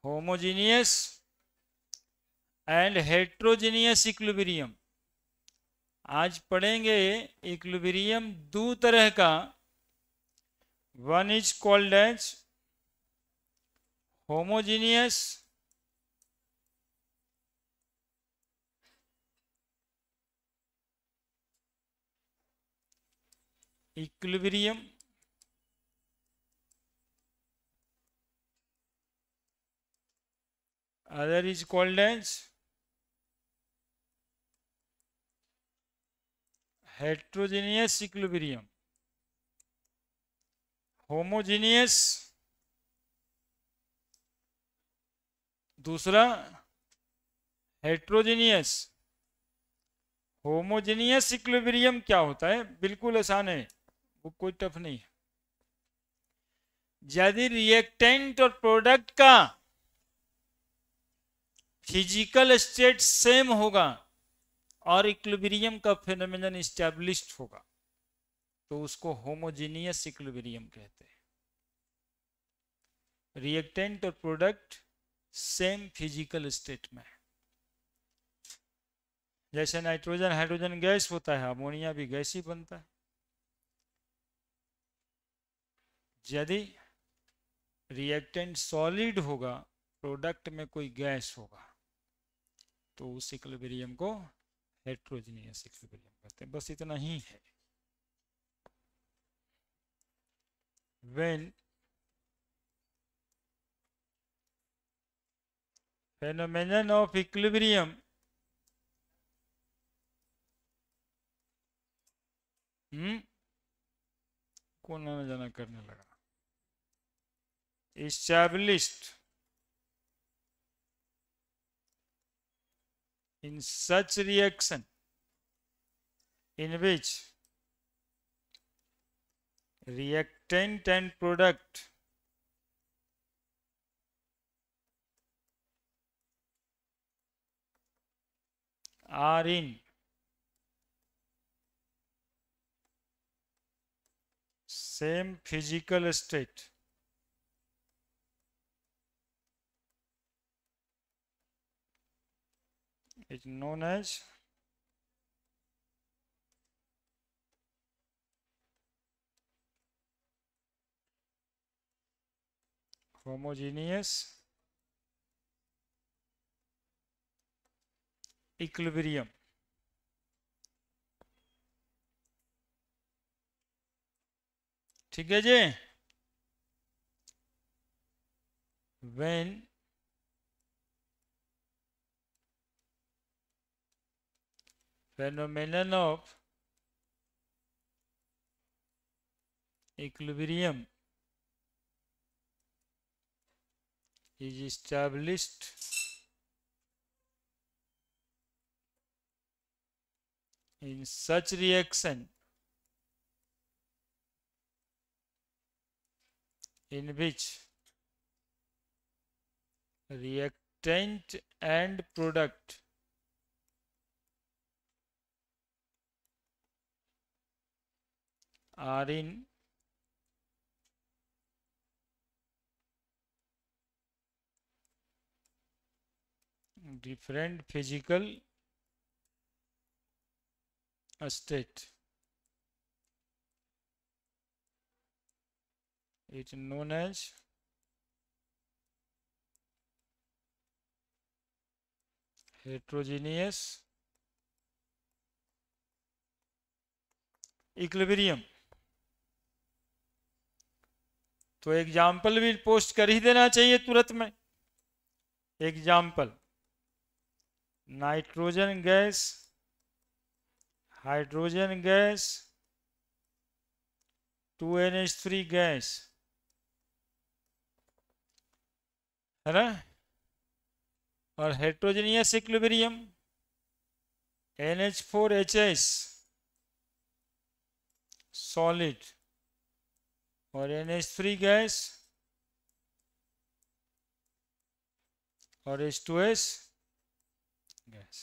Homogeneous and heterogeneous equilibrium. आज पढ़ेंगे equilibrium दो तरह का। One is called as homogeneous equilibrium, other is called as heterogeneous equilibrium। Homogeneous दूसरा, हेट्रोजीनियस। होमोजीनियस इक्विलिब्रियम क्या होता है? बिल्कुल आसान है, वो कोई टफ नहीं है। यदि रिएक्टेंट और प्रोडक्ट का फिजिकल स्टेट सेम होगा और इक्विलिब्रियम का फेनोमेनन एस्टैब्लिश्ड होगा तो उसको होमोजीनियस इक्विलिब्रियम कहते हैं। रिएक्टेंट और प्रोडक्ट सेम फिजिकल स्टेट में, जैसे नाइट्रोजन हाइड्रोजन गैस होता है, अमोनिया भी गैस ही बनता है। यदि रिएक्टेंट सॉलिड होगा, प्रोडक्ट में कोई गैस होगा, तो उस इक्विलिब्रियम को हेट्रोजीनियस इक्विलिब्रियम कहते हैं। बस इतना ही है। When phenomenon of equilibrium कौन आना जाना करने लगा, established in such reaction in which reactant and product are in same physical state is known as homogeneous equilibrium। ठीक है जी। When phenomenon of equilibrium is established in such reaction in which reactant and product are in different physical state, it is known as heterogeneous equilibrium. तो example भी post कर ही देना चाहिए तुरंत में। Example, nitrogen gas, hydrogen gas, 2NH3 gas, है ना। और हेट्रोजीनियस इक्विलिब्रियम NH4HS सॉलिड और NH3 गैस और H2S गैस।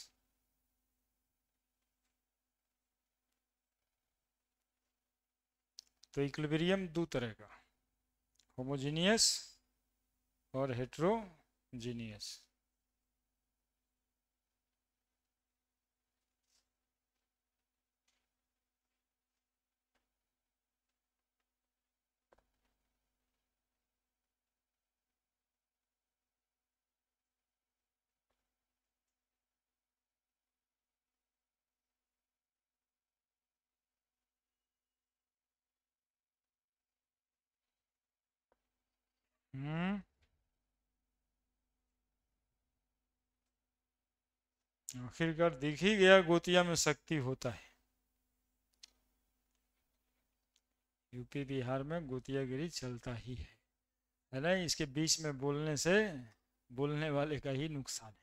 तो इक्विलिब्रियम दो तरह का, होमोजीनियस और हेट्रो जीनियस। आखिरकार दिख ही गया गोतिया में शक्ति होता है। यूपी बिहार में गोतियागिरी चलता ही है ना। इसके बीच में बोलने से बोलने वाले का ही नुकसान है।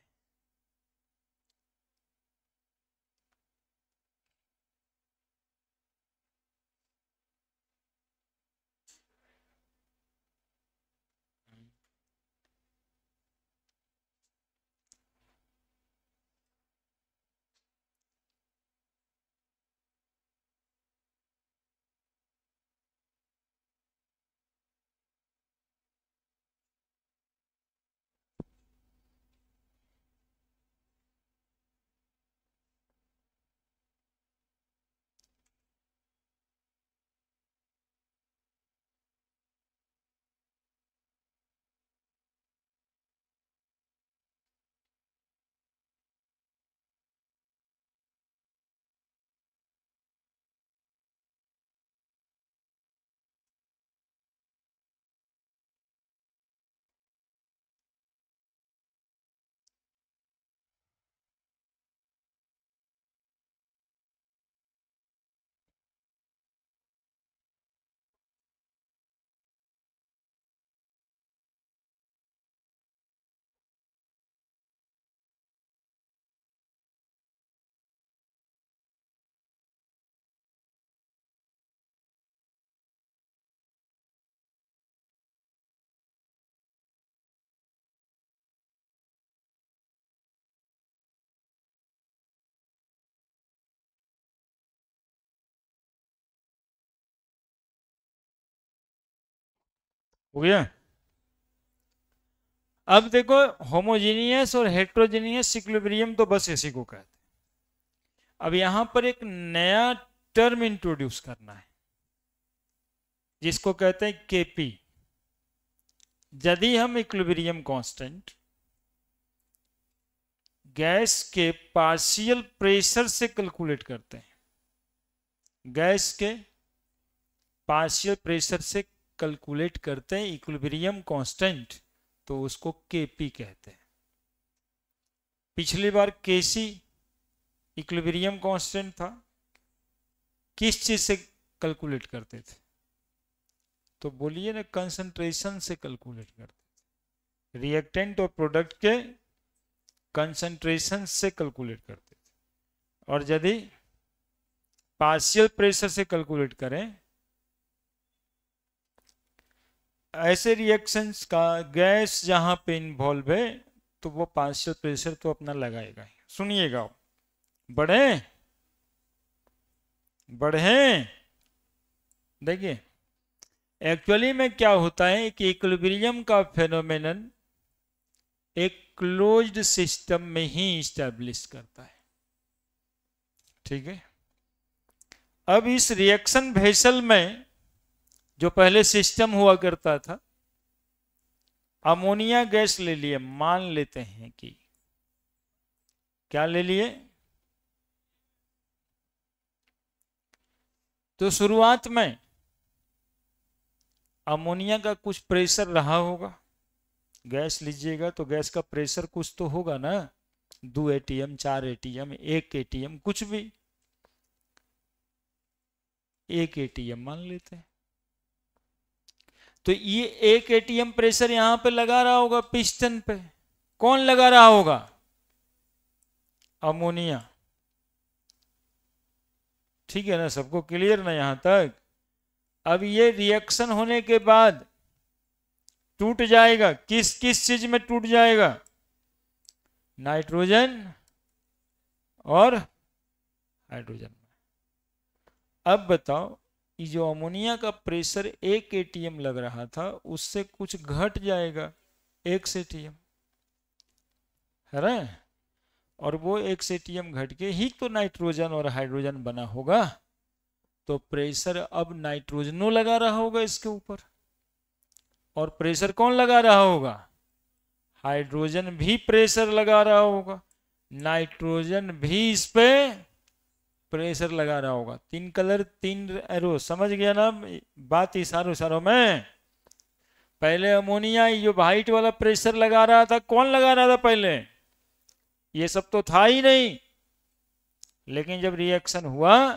हो गया। अब देखो, होमोजीनियस और हेट्रोजीनियस इक्विलिब्रियम तो बस इसी को कहते हैं। अब यहां पर एक नया टर्म इंट्रोड्यूस करना है जिसको कहते हैं केपी। यदि हम इक्विलिब्रियम कांस्टेंट गैस के पार्शियल प्रेशर से कैलकुलेट करते हैं, गैस के पार्शियल प्रेशर से कैलकुलेट करते हैं इक्विलिब्रियम कांस्टेंट, तो उसको केपी कहते हैं। पिछली बार केसी इक्विलिब्रियम कांस्टेंट था, किस चीज से कैलकुलेट करते थे? तो बोलिए ना, कंसंट्रेशन से कैलकुलेट करते थे। रिएक्टेंट और प्रोडक्ट के कंसंट्रेशन से कैलकुलेट करते थे। और यदि पार्शियल प्रेशर से कैलकुलेट करें, ऐसे रिएक्शंस का गैस जहां पे इन्वॉल्व है तो वो पार्शियल प्रेशर तो अपना लगाएगा ही। सुनिएगा, बढ़े बढ़े। देखिए, एक्चुअली में क्या होता है कि इक्विलिब्रियम का फेनोमेनन एक क्लोज्ड सिस्टम में ही स्टैब्लिश करता है। ठीक है। अब इस रिएक्शन वेसल में जो पहले सिस्टम हुआ करता था, अमोनिया गैस ले लिए, मान लेते हैं कि क्या ले लिए, तो शुरुआत में अमोनिया का कुछ प्रेशर रहा होगा। गैस लीजिएगा तो गैस का प्रेशर कुछ तो होगा ना, 2 एटीएम, 4 एटीएम, 1 एटीएम, कुछ भी, 1 एटीएम मान लेते हैं। तो ये 1 एटीएम प्रेशर यहां पे लगा रहा होगा पिस्टन पे। कौन लगा रहा होगा? अमोनिया। ठीक है ना, सबको क्लियर ना यहां तक? अब ये रिएक्शन होने के बाद टूट जाएगा। किस किस चीज में टूट जाएगा? नाइट्रोजन और हाइड्रोजन में। अब बताओ, ये जो अमोनिया का प्रेशर 1 एटीएम लग रहा था उससे कुछ घट जाएगा, 1 एटीएम। है ना। और वो एक्सेटियम घट के ही तो नाइट्रोजन और हाइड्रोजन बना होगा। तो प्रेशर अब नाइट्रोजनो लगा रहा होगा इसके ऊपर, और प्रेशर कौन लगा रहा होगा? हाइड्रोजन भी प्रेशर लगा रहा होगा, नाइट्रोजन भी इस पे प्रेशर लगा रहा होगा। तीन कलर तीन एरो, समझ गया ना बात इशारों इशारों में। पहले अमोनिया ये व्हाइट वाला प्रेशर लगा रहा था, कौन लगा रहा था पहले? ये सब तो था ही नहीं। लेकिन जब रिएक्शन हुआ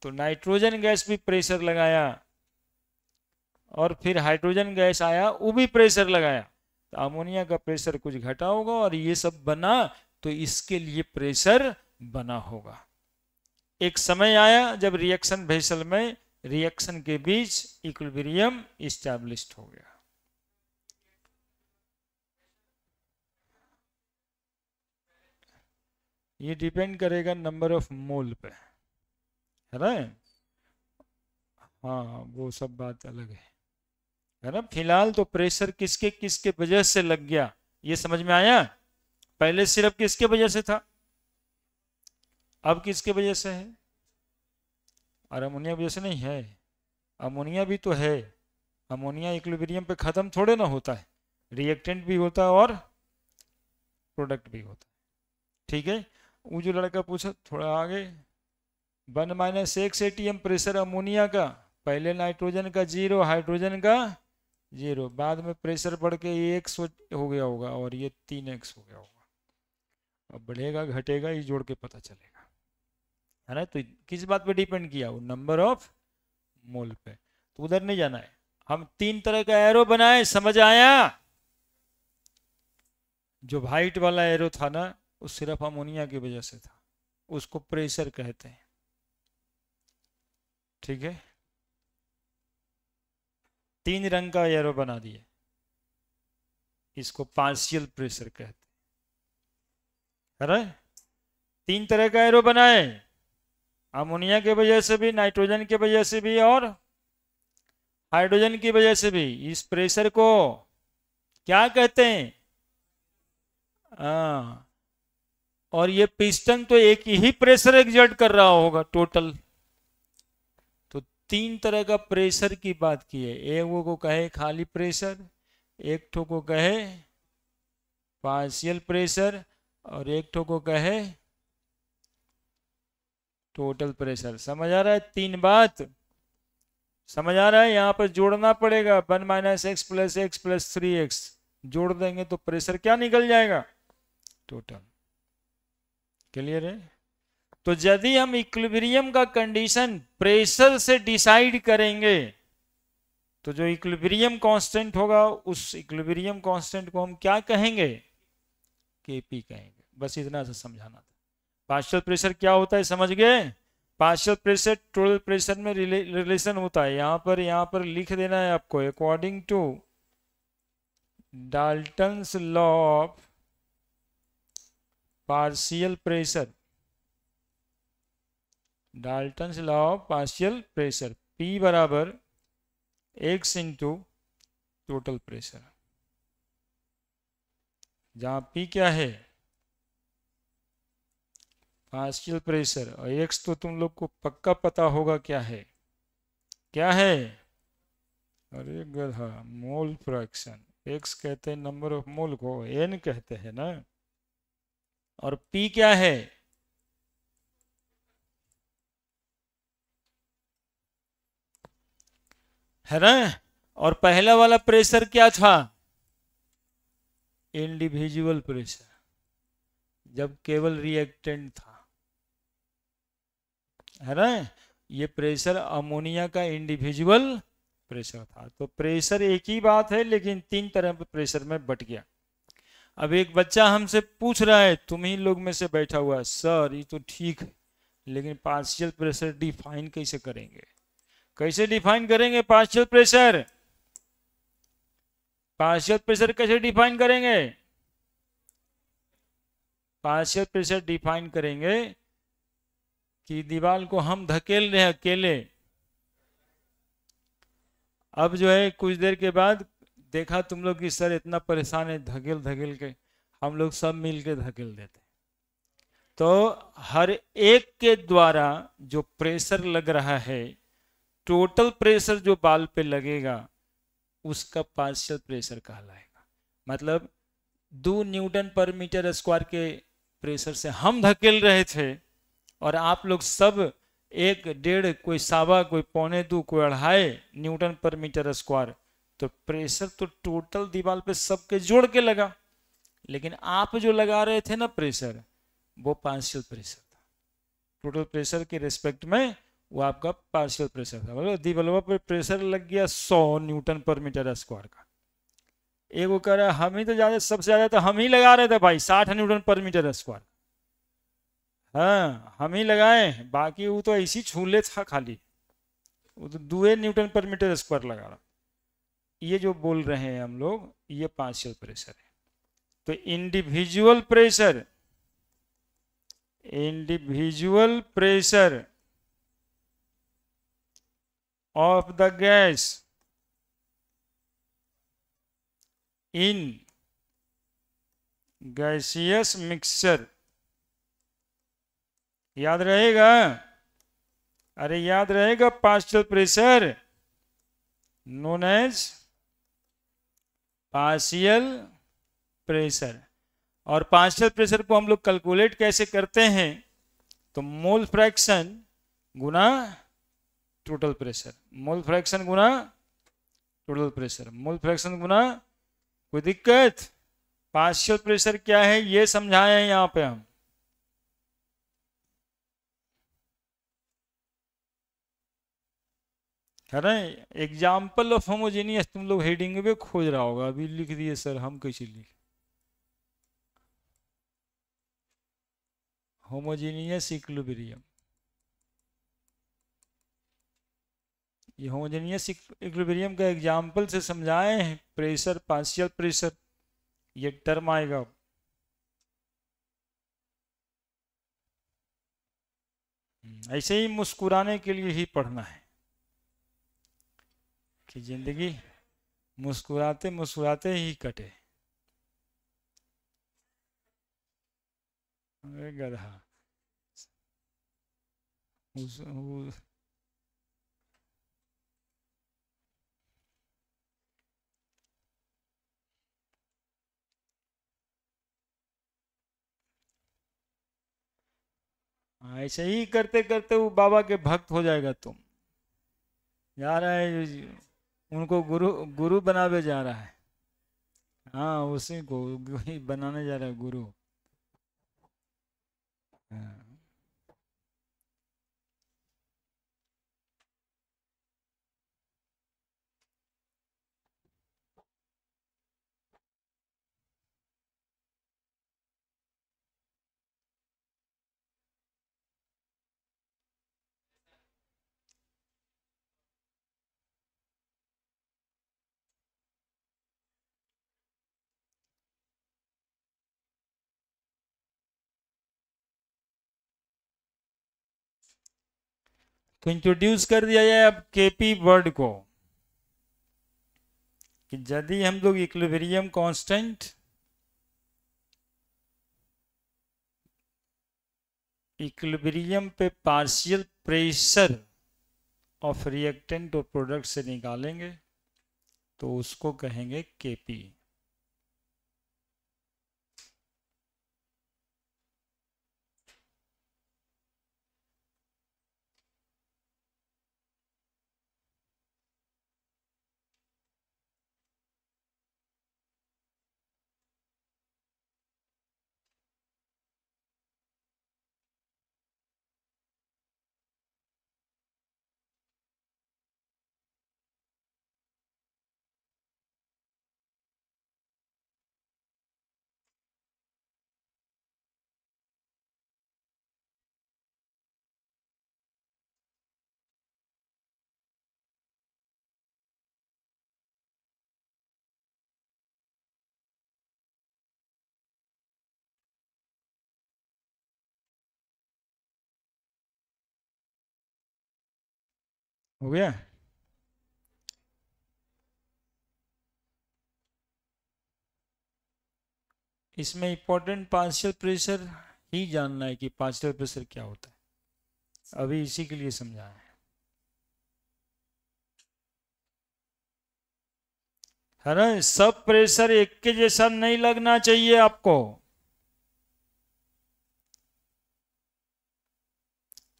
तो नाइट्रोजन गैस भी प्रेशर लगाया, और फिर हाइड्रोजन गैस आया वो भी प्रेशर लगाया, तो अमोनिया का प्रेशर कुछ घटा होगा और ये सब बना, तो इसके लिए प्रेशर बना होगा। एक समय आया जब रिएक्शन वेसल में रिएक्शन के बीच इक्विलिब्रियम इस्टेब्लिश्ड हो गया। ये डिपेंड करेगा नंबर ऑफ मोल पे, है ना। हाँ वो सब बात अलग है ना। फिलहाल तो प्रेशर किसके किसके वजह से लग गया ये समझ में आया। पहले सिर्फ किसके वजह से था, अब किसके वजह से है? और अमोनिया वजह से नहीं है, अमोनिया भी तो है। अमोनिया इक्विलिब्रियम पे खत्म थोड़े ना होता है, रिएक्टेंट भी होता है और प्रोडक्ट भी होता है। ठीक है, वो जो लड़का पूछा थोड़ा आगे, 1 - ATM प्रेशर अमोनिया का, पहले नाइट्रोजन का 0, हाइड्रोजन का 0, बाद में प्रेशर बढ़ के ये x हो गया होगा और ये 3x हो गया होगा। अब बढ़ेगा घटेगा ये जोड़ के पता चलेगा, है ना। तो किस बात पे डिपेंड किया? वो नंबर ऑफ मोल पे। तो उधर नहीं जाना है, हम 3 तरह का एरो बनाए, समझ आया? जो व्हाइट वाला एरो था ना वो सिर्फ अमोनिया की वजह से था, उसको प्रेशर कहते हैं। ठीक है, 3 रंग का एरो बना दिए, इसको पार्शियल प्रेशर कहते हैं, है ना। 3 तरह का एरो बनाए, अमोनिया के वजह से भी, नाइट्रोजन के वजह से भी और हाइड्रोजन की वजह से भी। इस प्रेशर को क्या कहते हैं? और ये पिस्टन तो एक ही प्रेशर एग्जर्ट कर रहा होगा टोटल। तो 3 तरह का प्रेशर की बात की है। एक वो को कहे खाली प्रेशर, एक ठो को कहे पार्शियल प्रेशर, और एक ठो को कहे टोटल प्रेशर। समझ आ रहा है? 3 बात समझ आ रहा है। यहां पर जोड़ना पड़ेगा, 1 - x + x + 3x जोड़ देंगे तो प्रेशर क्या निकल जाएगा? टोटल। क्लियर है? तो यदि हम इक्विलिब्रियम का कंडीशन प्रेशर से डिसाइड करेंगे तो जो इक्विलिब्रियम कांस्टेंट होगा उस इक्विलिब्रियम कांस्टेंट को हम क्या कहेंगे? Kp कहेंगे। बस इतना सा समझाना था। पार्शियल प्रेशर क्या होता है समझ गए? पार्शियल प्रेशर टोटल प्रेशर में रिलेशन होता है। यहाँ पर लिख देना है आपको, according to Dalton's law of partial pressure, Dalton's law of partial pressure, P बराबर x इंटू टोटल प्रेशर, जहां P क्या है? पार्शियल प्रेशर, और x तो तुम लोग को पक्का पता होगा क्या है। क्या है? अरे गधा, मोल फ्रैक्शन। x कहते हैं नंबर ऑफ मोल को, n कहते हैं ना। और P क्या है? है ना। और पहला वाला प्रेशर क्या था? इंडिविजुअल प्रेशर, जब केवल रिएक्टेंट था, है ना। ये प्रेशर अमोनिया का इंडिविजुअल प्रेशर था। तो प्रेशर एक ही बात है लेकिन 3 तरह के प्रेशर में बट गया। अब एक बच्चा हमसे पूछ रहा है, तुम ही लोग में से बैठा हुआ है, सर ये तो ठीक है लेकिन पार्शियल प्रेशर डिफाइन कैसे करेंगे? कैसे डिफाइन करेंगे पार्शियल प्रेशर? पार्शियल प्रेशर कैसे डिफाइन करेंगे? पार्शियल प्रेशर डिफाइन करेंगे कि दीवार को हम धकेल रहे हैं अकेले। अब जो है कुछ देर के बाद देखा तुम लोग कि सर इतना परेशान है धकेल धकेल के, हम लोग सब मिलके धकेल देते। तो हर एक के द्वारा जो प्रेशर लग रहा है, टोटल प्रेशर जो बाल पे लगेगा उसका पार्शियल प्रेशर कहलाएगा। मतलब 2 न्यूटन पर मीटर स्क्वायर के प्रेशर से हम धकेल रहे थे, और आप लोग सब 1, 1.5, कोई 1.25, कोई 2.25, कोई 2.5 न्यूटन पर मीटर स्क्वायर। तो प्रेशर तो टोटल दीवार पे सबके जोड़ के लगा, लेकिन आप जो लगा रहे थे ना प्रेशर, वो पार्शियल प्रेशर था। टोटल प्रेशर के रिस्पेक्ट में वो आपका पार्शियल प्रेशर था। मतलब दीवार पे प्रेशर लग गया 100 न्यूटन पर मीटर स्क्वायर का। एक वो कह रहा है हम ही तो ज्यादा, सबसे ज्यादा तो हम ही लगा रहे थे भाई, 60 न्यूटन पर मीटर स्क्वायर। हाँ हम ही लगाए, बाकी वो तो ऐसी छूले था खाली, वो तो 2 न्यूटन पर मीटर स्क्वायर लगा रहा। ये जो बोल रहे हैं हम लोग, ये पार्शियल प्रेशर है। तो individual pressure of the gas in gaseous mixture, याद रहेगा? अरे याद रहेगा, partial pressure known as partial pressure. और पार्शियल प्रेशर को हम लोग कैलकुलेट कैसे करते हैं? तो मोल फ्रैक्शन गुना टोटल प्रेशर, मोल फ्रैक्शन गुना टोटल प्रेशर, मोल फ्रैक्शन गुना। कोई दिक्कत? पार्शियल प्रेशर क्या है ये समझाए हैं यहां पे हम। है ना? एग्जाम्पल ऑफ होमोजेनियस तुम लोग हेडिंग में खोज रहा होगा, अभी लिख दिए सर हम कैसे लिख। होमोजेनियस इक्विलिब्रियम, ये होमोजेनियस इक्विलिब्रियम का एग्जाम्पल से समझाए हैं। प्रेशर, पार्शियल प्रेशर, ये टर्म आएगा। ऐसे ही मुस्कुराने के लिए ही पढ़ना है कि जिंदगी मुस्कुराते मुस्कुराते ही कटे। अरे गधा, ऐसे ही करते करते वो बाबा के भक्त हो जाएगा तुम। जा रहा है, उनको गुरु गुरु बनावे जा रहा है। हाँ उसी को बनाने जा रहा है गुरु। हाँ। तो इंट्रोड्यूस कर दिया जाए अब केपी वर्ड को, कि यदि हम लोग इक्विलिब्रियम कांस्टेंट, इक्विलिब्रियम पे पार्शियल प्रेशर ऑफ रिएक्टेंट और प्रोडक्ट से निकालेंगे तो उसको कहेंगे केपी। हो गया? इसमें इंपॉर्टेंट पार्शियल प्रेशर ही जानना है कि पार्शियल प्रेशर क्या होता है, अभी इसी के लिए समझा है ना। सब प्रेशर एक के जैसा नहीं लगना चाहिए आपको,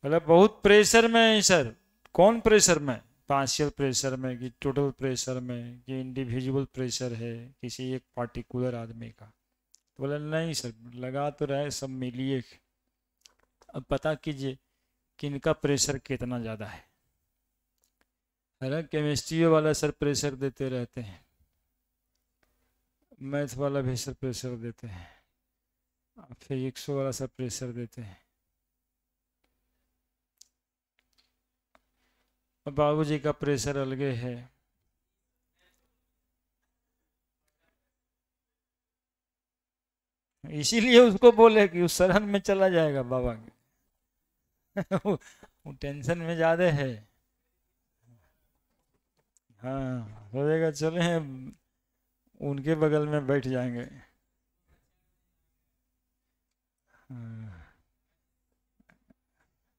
मतलब बहुत प्रेशर में है सर, कौन प्रेशर में, पार्शियल प्रेशर में कि टोटल प्रेशर में कि इंडिविजुअल प्रेशर है किसी एक पार्टिकुलर आदमी का। तो बोला नहीं सर, लगा तो रहे सब मिलिए, अब पता कीजिए किनका प्रेशर कितना ज़्यादा है ना। केमिस्ट्री वाला सर प्रेशर देते रहते हैं, मैथ वाला भी सर प्रेशर देते हैं, फिजिक्स वाला सर प्रेशर देते हैं, बाबूजी का प्रेशर अलगे है। इसीलिए उसको बोले कि उस शरण में चला जाएगा बाबा के वो टेंशन में ज्यादा है। हाँ सोचेगा चले हैं उनके बगल में बैठ जाएंगे। हाँ,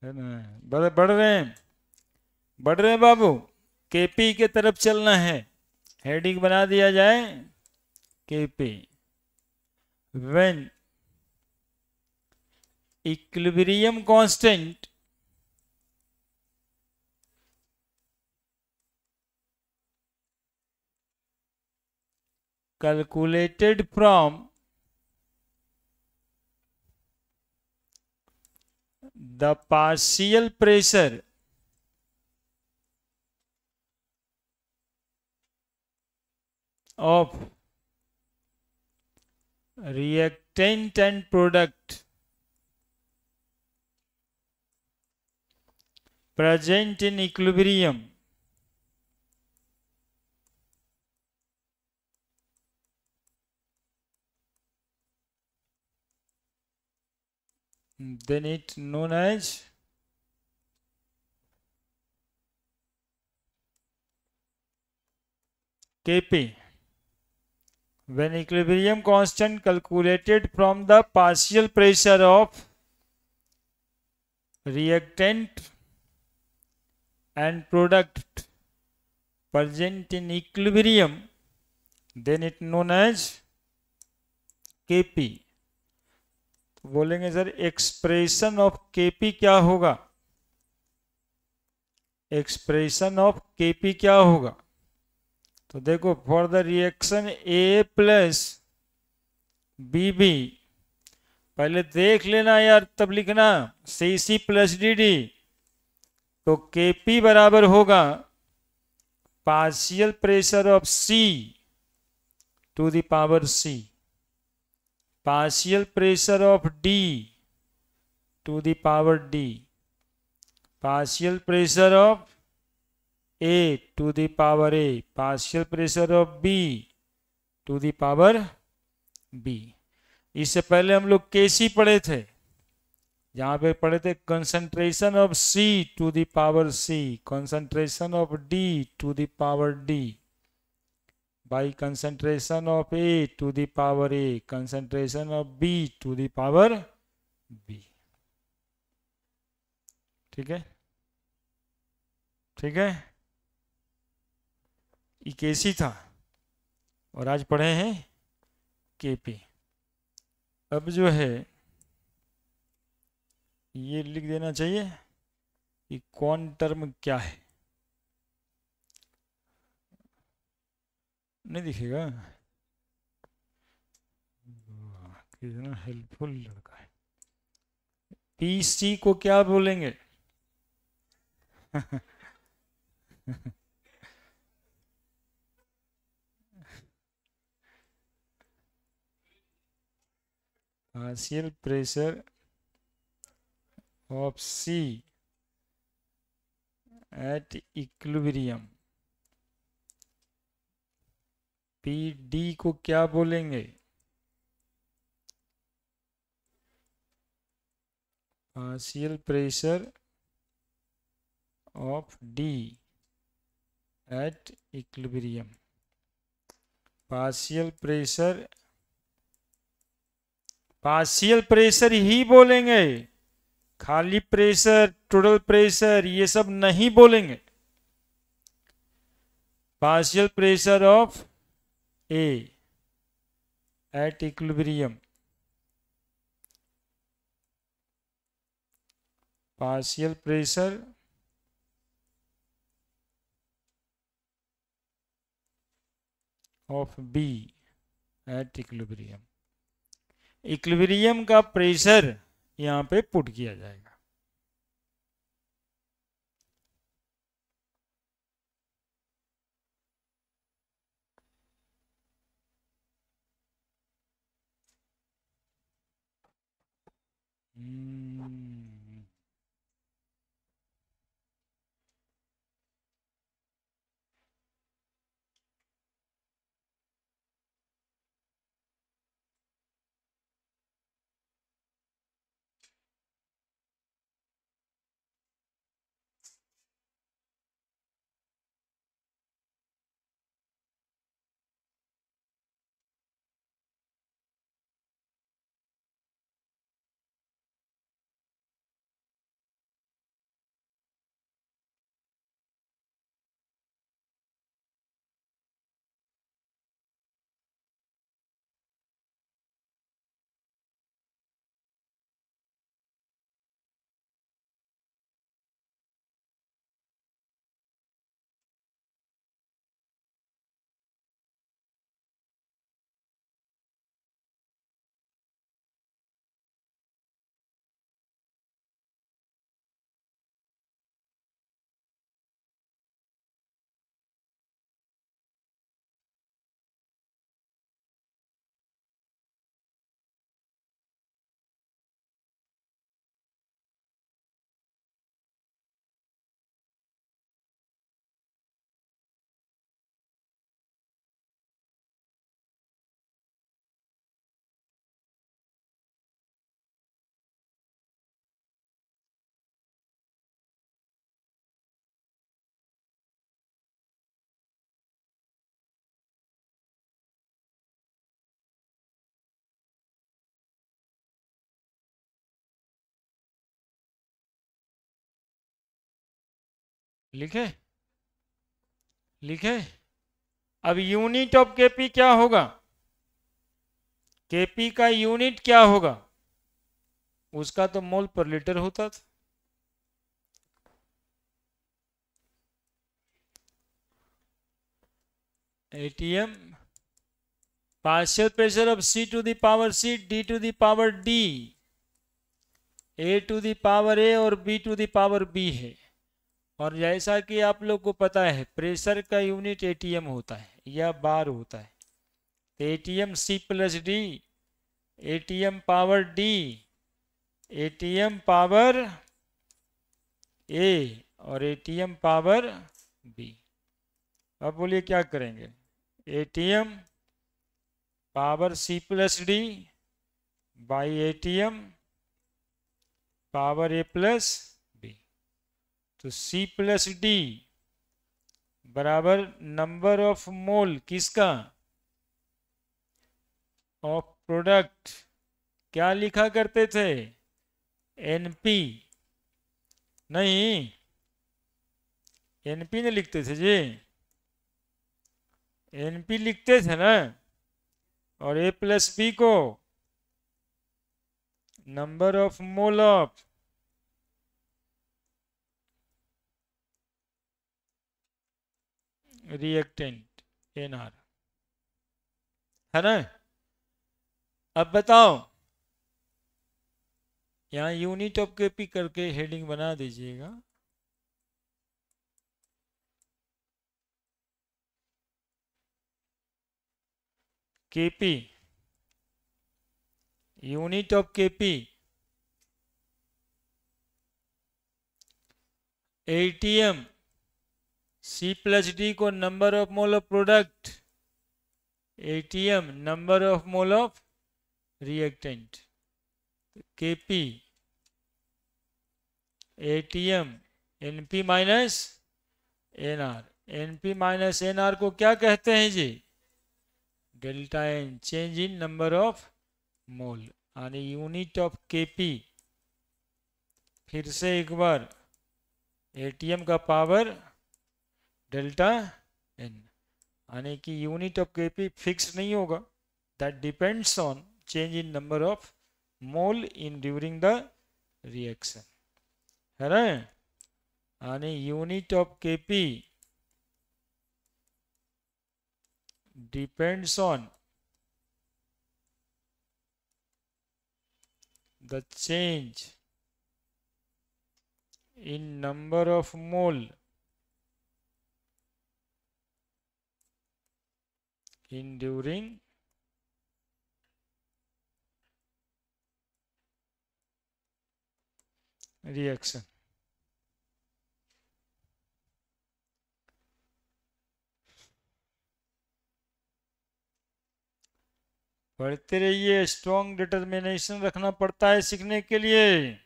है ना। बढ़ रहे हैं, बढ़ रहे हैं बाबू, केपी के तरफ चलना है। हेडिंग बना दिया जाए, KP when equilibrium constant calculated from the partial pressure of reactant and product present in equilibrium then it known as Kp. When equilibrium constant calculated from the partial pressure of reactant and product present in equilibrium, then it known as Kp. तो बोलेंगे sir expression of Kp क्या होगा, expression of Kp क्या होगा। तो देखो for the reaction A plus BB, पहले देख लेना यार तब लिखना, CC प्लस DD, तो Kp बराबर होगा partial pressure of C to the power C, partial pressure of D to the power D, partial pressure of A to the power A, partial pressure of B to the power B। इससे पहले हम लोग केसी पढ़े थे, जहां पे पढ़े थे concentration of C to the power C, concentration of D to the power D by concentration of A to the power A, concentration of B to the power B। ठीक है, ठीक है, ये केसी था और आज पढ़े हैं केपी। अब जो है ये लिख देना चाहिए कि कौन टर्म क्या है, नहीं दिखेगा, कितना हेल्पफुल लड़का है। पीसी को क्या बोलेंगे partial pressure of C at equilibrium. PD को क्या बोलेंगे, partial pressure of D at equilibrium, partial pressure partial pressure ही बोलेंगे, खाली प्रेशर, टोटल प्रेशर ये सब नहीं बोलेंगे। Partial pressure of A at equilibrium, partial pressure of B at equilibrium. Equilibrium का प्रेशर यहाँ पे पुट किया जाएगा। लिखे लिखे। अब यूनिट ऑफ केपी क्या होगा? केपी का यूनिट क्या होगा? उसका तो मोल पर लीटर होता था। Atm partial pressure of C to the power C D to the power D, A to the power A और B to the power B है। और जैसा कि आप लोग को पता है प्रेशर का यूनिट एटीएम होता है या बार होता है। तो atm C plus D, atm power D, atm power A और एटीएम पावर बी। अब बोलिए क्या करेंगे? Atm power C plus D by atm power A plus B. तो सी प्लस डी बराबर नंबर ऑफ मोल किसका? Of product. क्या लिखा करते थे? एनपी। नहीं, एनपी नहीं लिखते थे जी, एनपी लिखते थे ना। और ए प्लस बी को number of mole of reactant NR, है ना। अब बताओ, यहां यूनिट ऑफ केपी करके हेडिंग बना दीजिएगा। KP, unit of KP atm C plus D को number of mole of product, atm number of mole of reactant. KP atm NP minus NR, NP minus NR को क्या कहते हैं जी? Delta N, change in number of mole. यानी unit of KP, फिर से एक बार एटीएम का पावर डेल्टा एन, यानी कि यूनिट ऑफ केपी फिक्स नहीं होगा, that depends on change in number of mole in during the reaction, है ना। यानी unit of KP depends on the change in number of mole in during reaction। पढ़ते रहिए, strong determination रखना पड़ता है सीखने के लिए।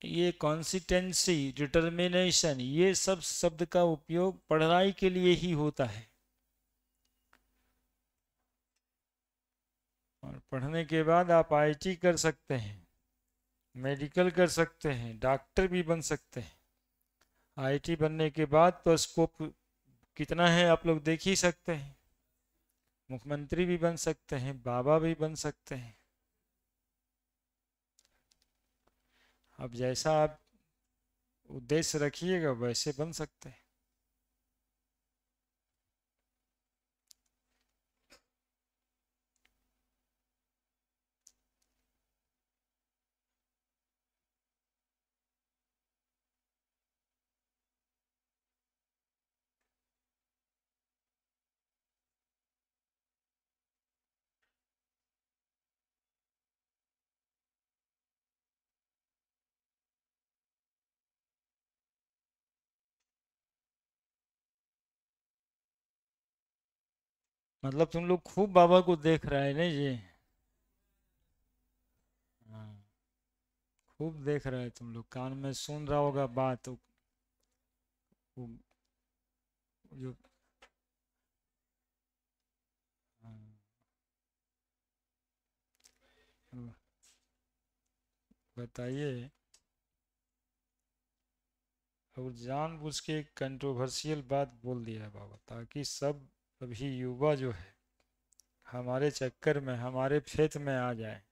ये कॉन्सिस्टेंसी, डिटर्मिनेशन, ये सब शब्द का उपयोग पढ़ाई के लिए ही होता है, और पढ़ने के बाद आप आईटी कर सकते हैं, मेडिकल कर सकते हैं, डॉक्टर भी बन सकते हैं। आईटी बनने के बाद तो स्कोप कितना है आप लोग देख ही सकते हैं, मुख्यमंत्री भी बन सकते हैं, बाबा भी बन सकते हैं। अब जैसा आप उद्देश्य रखिएगा वैसे बन सकते हैं। मतलब तुम लोग खूब बाबा को देख रहे हैं ना जी। हाँ, खूब देख रहे हैं तुम लोग, कान में सुन रहा होगा बात वो जो। हाँ, बताइए। और जानबूझ के एक कंट्रोवर्शियल बात बोल दिया है बाबा, ताकि सब अभी युवा जो है हमारे चक्कर में, हमारे फेथ में आ जाए,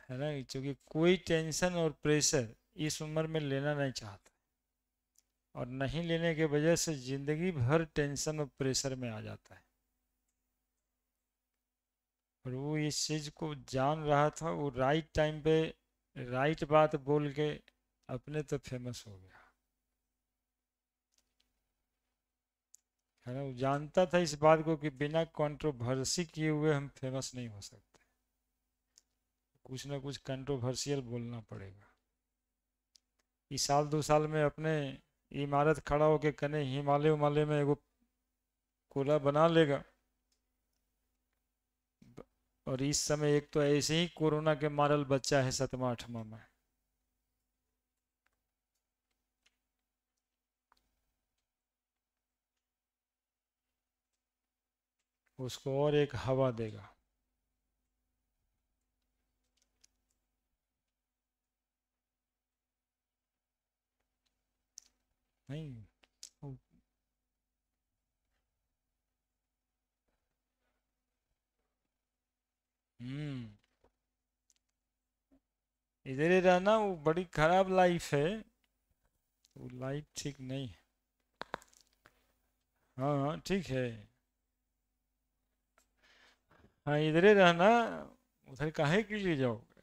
है ना। क्योंकि कोई टेंशन और प्रेशर इस उम्र में लेना नहीं चाहता, और नहीं लेने के वजह से जिंदगी भर टेंशन और प्रेशर में आ जाता है। और वो इस चीज को जान रहा था, वो राइट टाइम पे राइट बात बोल के अपने तो फेमस हो गया, है ना। वो जानता था इस बात को कि बिना कंट्रोवर्सी किए हुए हम फेमस नहीं हो सकते, कुछ ना कुछ कंट्रोवर्शियल बोलना पड़ेगा। इस साल 2 साल में अपने इमारत खड़ा होके कने हिमालय उमालय में एगो कोला बना लेगा। और इस समय एक तो ऐसे ही कोरोना के मारल बच्चा है 7वां 8वां में, उसको और एक हवा देगा। नहीं। हम्म। इधर ही रहना, वो बड़ी खराब लाइफ है, वो लाइफ ठीक नहीं है। हाँ हाँ, ठीक है। हाँ, इधर ही रहना, उधर काहे के लिए जाओगे।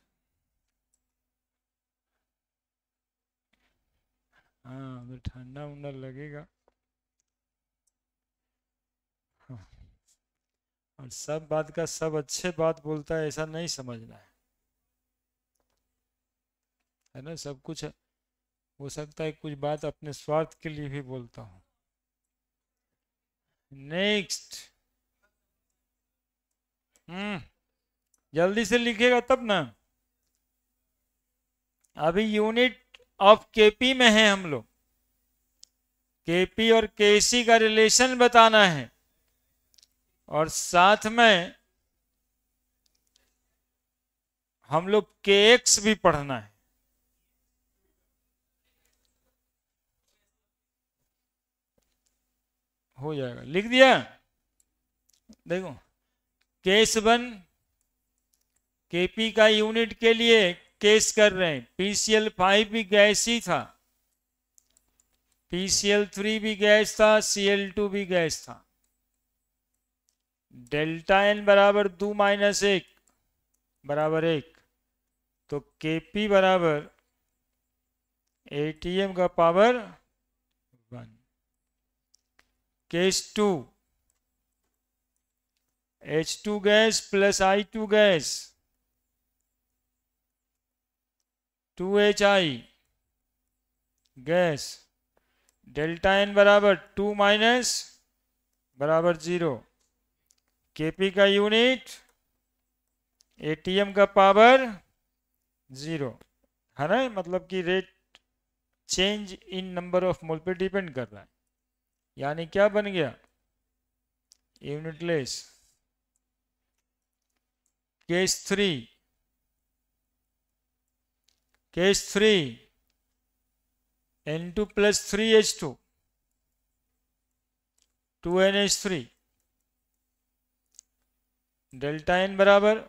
हाँ, उधर ठंडा उंडा लगेगा। हाँ। और सब बात का सब अच्छे बात बोलता है ऐसा नहीं समझना है ना। सब कुछ हो सकता है, कुछ बात अपने स्वार्थ के लिए भी बोलता हूँ। नेक्स्ट। हम्म। जल्दी से लिखेगा तब ना। अभी यूनिट ऑफ केपी में है हम लोग, केपी और केसी का रिलेशन बताना है और साथ में हम लोग के एक्स भी पढ़ना है। हो जाएगा, लिख दिया। देखो केस वन केपी का यूनिट के लिए केस कर रहे हैं। PCl5 भी गैस ही था, PCl3 भी गैस था, Cl2 भी गैस था। डेल्टा एन बराबर 2 - 1 बराबर 1, तो Kp बराबर ATM का power 1। Case 2 H2 gas plus I2 gas 2HI gas, delta N बराबर 2 माइनस बराबर 0। Kp का यूनिट ATM का पावर 0 है ना, मतलब कि rate change in number of mole पे डिपेंड कर रहा है। यानी क्या बन गया, unitless. Case 3 N2 plus 3H2 2NH3, delta N बराबर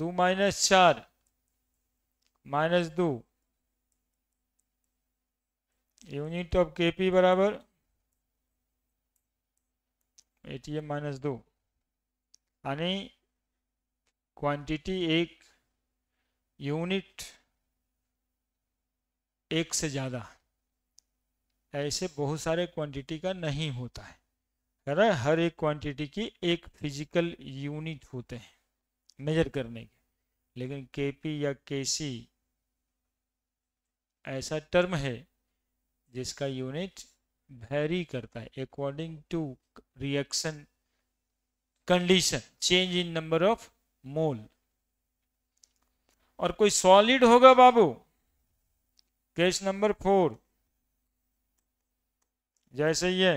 2 - 4 -2, यूनिट ऑफ Kp बराबर ATM -2। यानी क्वांटिटी एक यूनिट एक से ज़्यादा, ऐसे बहुत सारे क्वांटिटी का नहीं होता है ना। हर एक क्वांटिटी की एक फिजिकल यूनिट होते हैं मेजर करने के। लेकिन Kp या Kc ऐसा टर्म है जिसका यूनिट वेरी करता है according to reaction condition, change in number of mole. और कोई सॉलिड होगा बाबू, केस नंबर 4, जैसे ये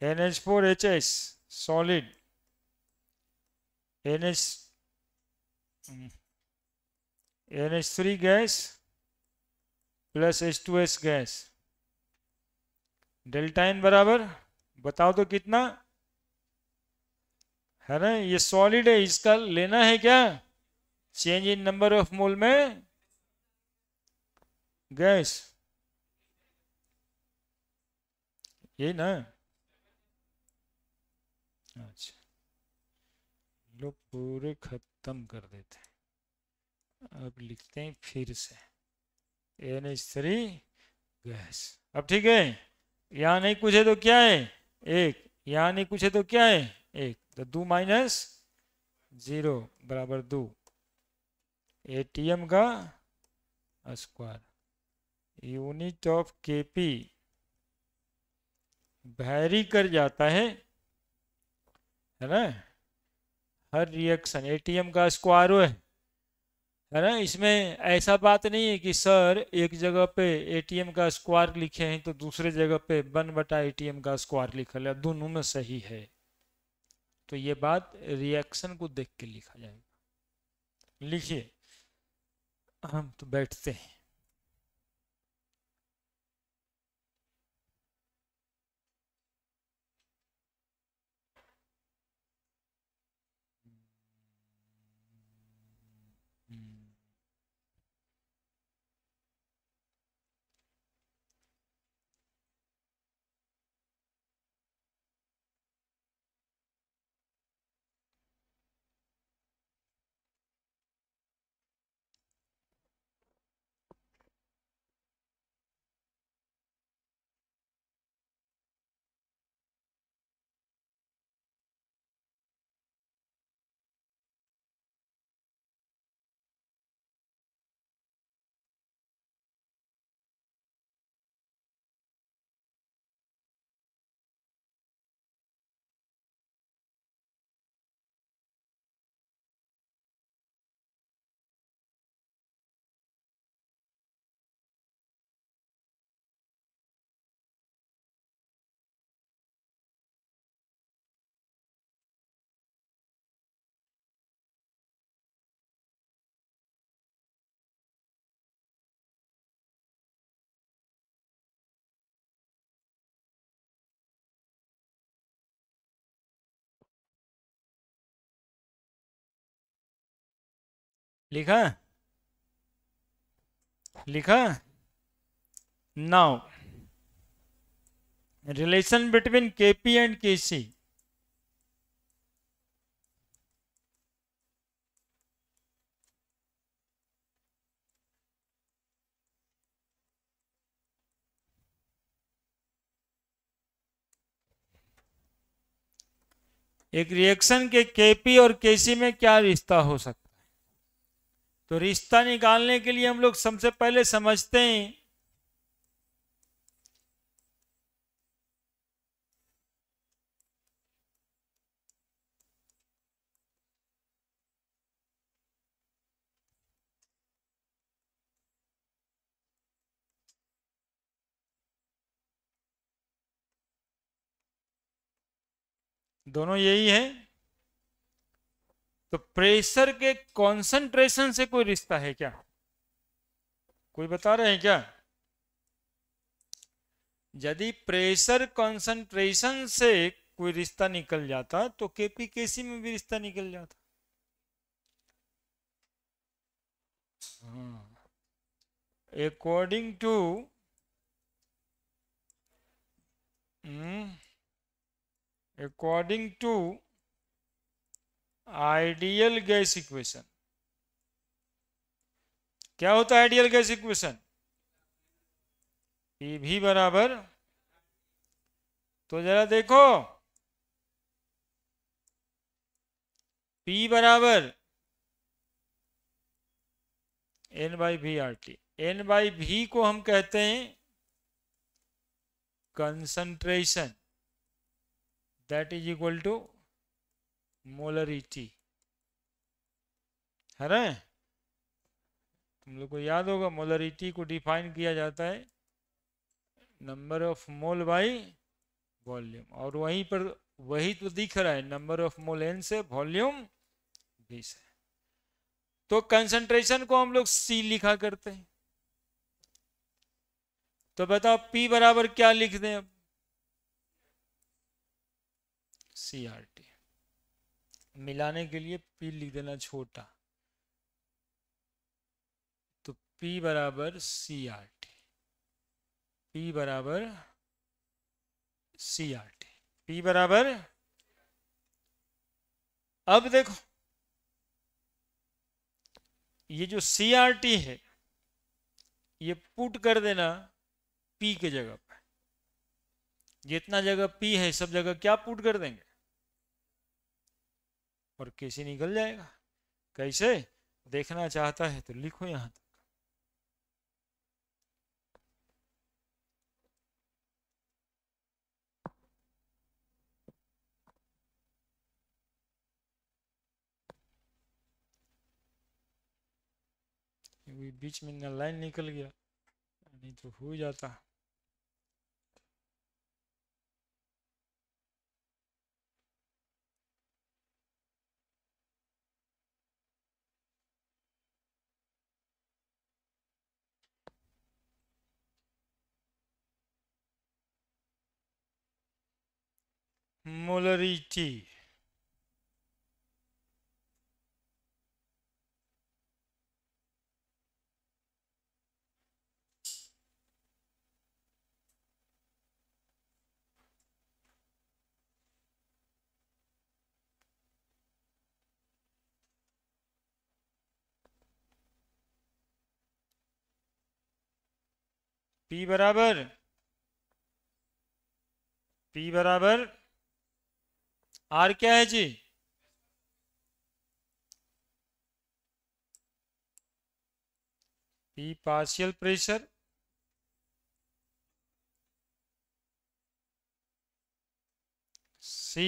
NH4HS solid, NH3 gas plus H2S gas, delta N बराबर बताओ तो कितना है ना। ये सॉलिड है, इसका लेना है क्या, चेंज इन नंबर ऑफ मोल में गैस, ये ना। अच्छा लोग पूरे खत्म कर देते हैं। अब लिखते हैं फिर से NH3 गैस। अब ठीक है, यहाँ नहीं पूछे तो क्या है, एक, यहाँ नहीं पूछे तो क्या है, एक, तो 2 - 0 बराबर 2, ATM का square. Unit of Kp vary कर जाता है ना। हर रिएक्शन ATM का स्क्वायर है ना। इसमें ऐसा बात नहीं है कि सर एक जगह पे ATM का स्क्वायर लिखे हैं तो दूसरे जगह पे 1/ATM का स्क्वायर लिखा है, दोनों में सही है। तो ये बात रिएक्शन को देख के लिखा जाएगा। लिखिए, हम तो बैठते हैं। लिखा लिखा now relation between KP and KC. एक रिएक्शन के केपी और केसी में क्या रिश्ता हो सकता है? तो रिश्ता निकालने के लिए हम लोग सबसे पहले समझते हैं दोनों यही है। तो प्रेशर के कॉन्सेंट्रेशन से कोई रिश्ता है क्या? कोई बता रहे हैं क्या? यदि प्रेशर कॉन्सेंट्रेशन से कोई रिश्ता निकल जाता तो केपी केसी में भी रिश्ता निकल जाता। According to according to ideal gas equation. क्या होता है आइडियल गैस इक्वेशन? पीवी बराबर, तो जरा देखो, P बराबर N by V R T. N by V को हम कहते हैं concentration, that is equal to molarity, है ना? तुम लोग को याद होगा मोलरिटी को डिफाइन किया जाता है number of mole by volume, और वहीं पर वही तो दिख रहा है नंबर ऑफ मोल एन से वॉल्यूम वी से। तो कंसंट्रेशन को हम लोग सी लिखा करते हैं। तो बताओ P बराबर क्या लिख दें अब? C R T. मिलाने के लिए P लिख देना छोटा, तो P बराबर सी आर टी। P बराबर सी आर टी। P बराबर, अब देखो ये जो सी आर टी है ये पुट कर देना P के जगह पर। जितना जगह P है सब जगह क्या पुट कर देंगे और कैसे निकल जाएगा। कैसे देखना चाहता है तो लिखो यहां तक। बीच में न लाइन निकल गया, नहीं तो हो जाता। मोलरिटी, P बराबर R क्या है जी? P partial pressure C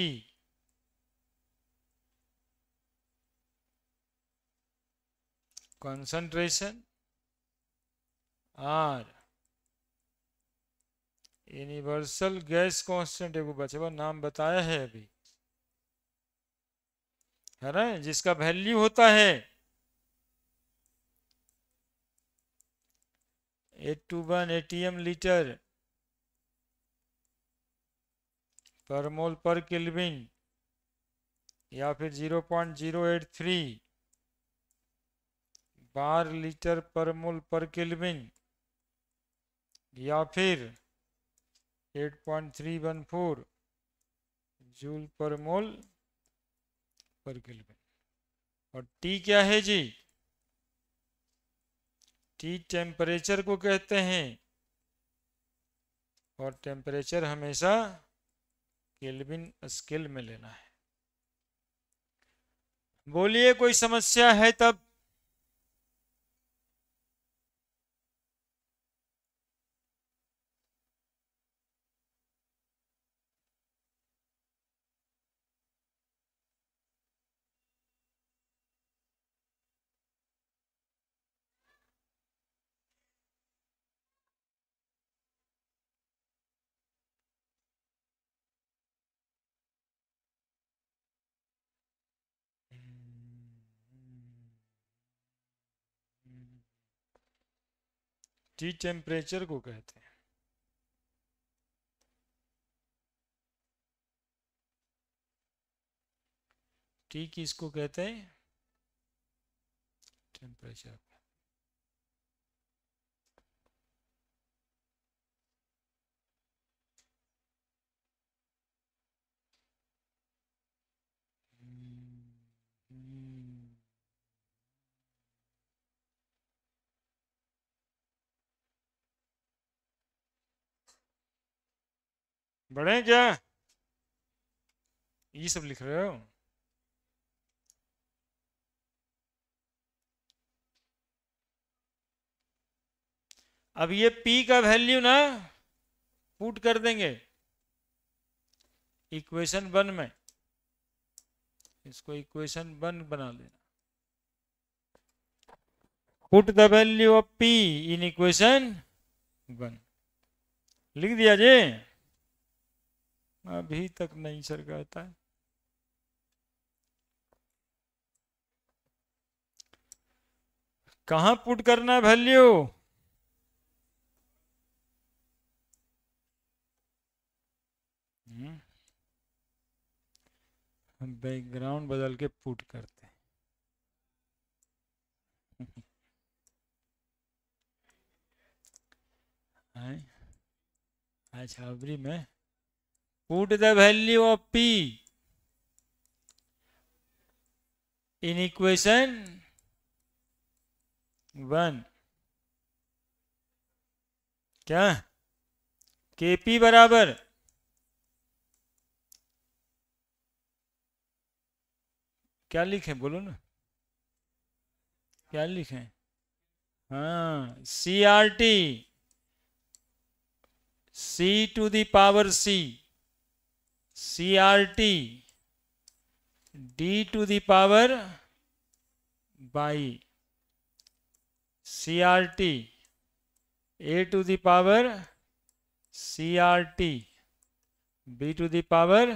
concentration R universal gas constant. एगो बचवा नाम बताया है अभी, है ना, जिसका वैल्यू होता है 821 एटीएम लीटर पर मोल पर केल्विन, या फिर 0.083 बार लीटर पर मोल पर केल्विन या फिर 8.314 जूल पर मोल पर केल्विन। और टी क्या है जी? टी टेम्परेचर को कहते हैं और टेम्परेचर हमेशा केल्विन स्केल में लेना है। बोलिए कोई समस्या है तब? टी टेम्परेचर को कहते हैं। टी किसको कहते हैं? टेम्परेचर। बढ़े क्या? ये सब लिख रहे हो? अब ये P का वैल्यू ना पुट कर देंगे इक्वेशन 1 में। इसको इक्वेशन 1 बना लेना। Put the value of P in equation 1। लिख दिया जी? अभी तक नहीं सर कहता है। कहां पुट करना वैल्यू? हम बैकग्राउंड बदल के पुट करते हैं। अच्छा अबरी में put the value of P in equation 1। क्या? Kp बराबर क्या लिखें? बोलो ना क्या लिखें? हाँ CRT C to the power C, CRT D to the power by CRT A to the power CRT B to the power.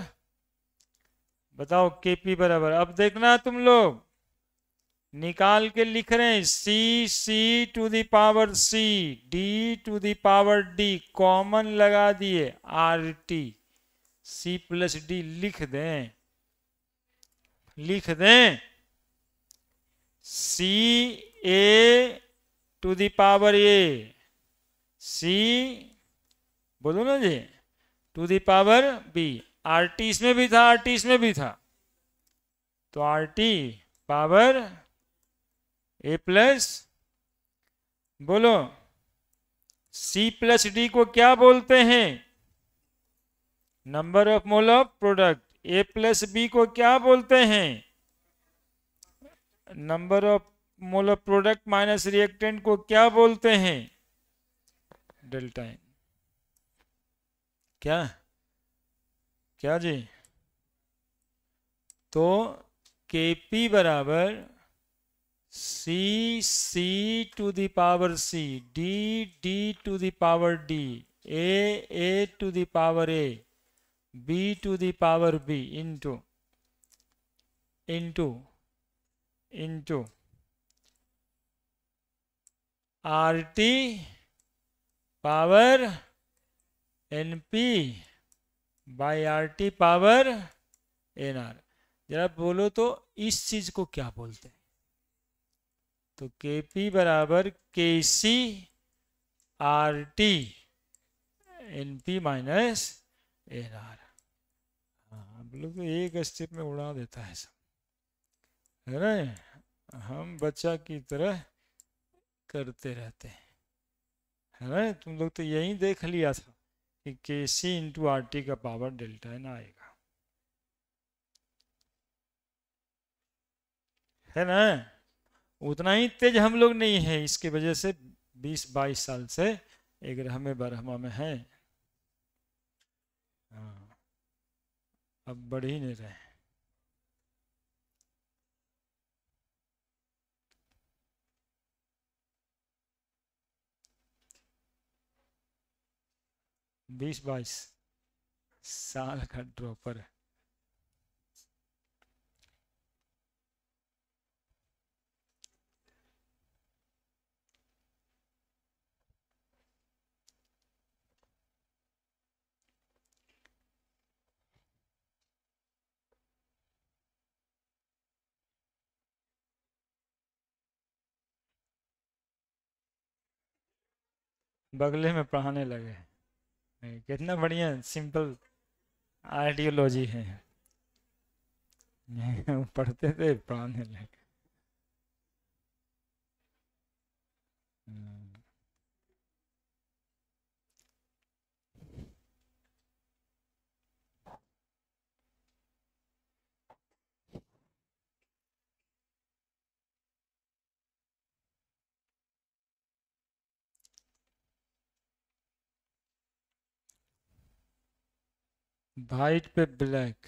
बताओ Kp बराबर। अब देखना तुम लोग निकाल के लिख रहे हैं C to the power C D to the power D, common लगा दिए RT, C प्लस D लिख दें। लिख दें C A to the power A, C बोलो ना जी, to the power B। RT इसमें भी था, RT इसमें भी था, तो RT पावर A प्लस। बोलो C प्लस D को क्या बोलते हैं? Number of mole of product. A plus B को क्या बोलते हैं? Number of mole of product minus reactant को क्या बोलते हैं? Delta N. क्या क्या जी? तो Kp बराबर C to the power C, D to the power D, A to the power A, B to the power B into RT power NP by RT power NR। जरा बोलो तो इस चीज को क्या बोलते हैं? तो Kp बराबर Kc RT NP minus NR। हाँ, आप लोग तो एक स्टेप में उड़ा देता है सब, है ना। हम बच्चा की तरह करते रहते हैं, है ना। तुम लोग तो यही देख लिया था कि Kc इंटू आर टी का पावर डेल्टा एन आएगा, है ना। उतना ही तेज हम लोग नहीं है, इसकी वजह से 20-22 साल से एक हमें बरहमा में है। हाँ, अब बढ़ ही नहीं रहे। 20-22 साल का ड्रॉपर है। बगले में पढ़ाने लगे, कितना बढ़िया सिंपल आइडियोलॉजी है। पढ़ते थे पढ़ाने लगे। हम्म, वाइट पे ब्लैक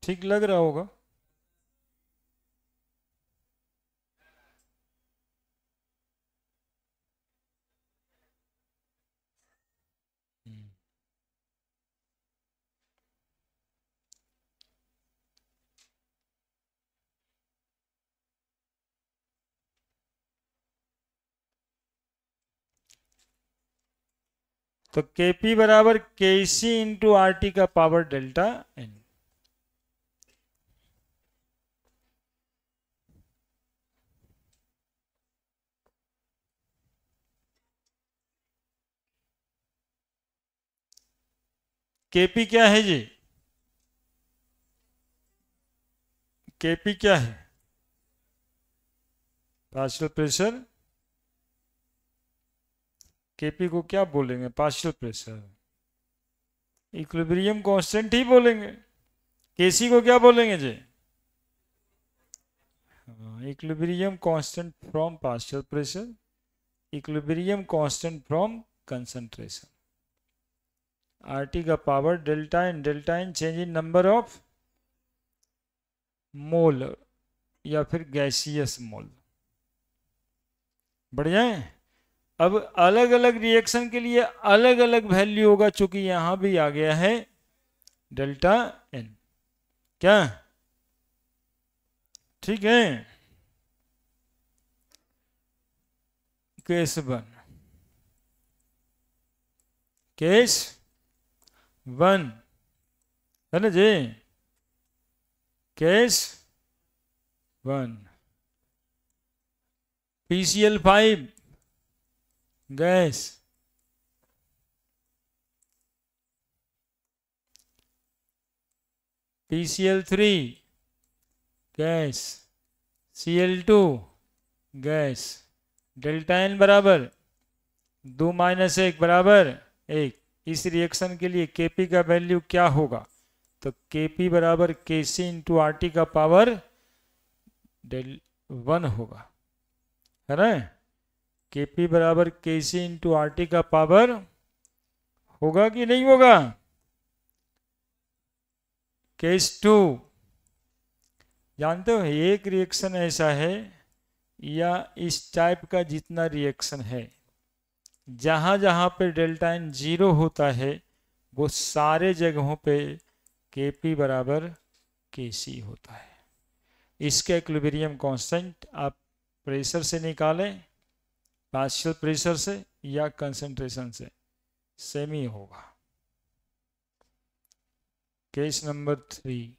ठीक लग रहा होगा। हम्म, तो Kp बराबर Kc इंटू आर टी का पावर डेल्टा एन। Kp क्या है जी? Kp क्या है? Partial pressure. Kp को क्या बोलेंगे? Partial pressure. इक्विलिब्रियम कांस्टेंट ही बोलेंगे। Kc को क्या बोलेंगे जी? Equilibrium constant from partial pressure, equilibrium constant from concentration. R T का power delta n change in number of mole या फिर गैसियस मोल। बढ़िया है। अब अलग अलग रिएक्शन के लिए अलग अलग वैल्यू होगा, चूंकि यहां भी आ गया है डेल्टा एन। क्या ठीक है? केस वन, केस वन, है ना जी। Case one, PCl5 gas, PCl3 gas, Cl2 gas. Delta N बराबर 2 - 1 बराबर 1। इस रिएक्शन के लिए Kp का वैल्यू क्या होगा? तो Kp बराबर Kc इंटू आर टी का पावर डेल 1 होगा, है ना। Kp बराबर Kc इंटू आर टी का पावर होगा कि नहीं होगा? केस 2, जानते हो एक रिएक्शन ऐसा है या इस टाइप का जितना रिएक्शन है, जहां जहां पे डेल्टा एन 0 होता है वो सारे जगहों पे Kp बराबर Kc होता है। इसका इक्विलिब्रियम कांस्टेंट आप प्रेशर से निकालें, पार्शियल प्रेशर से या कंसंट्रेशन से, सेम ही होगा। Case number 3,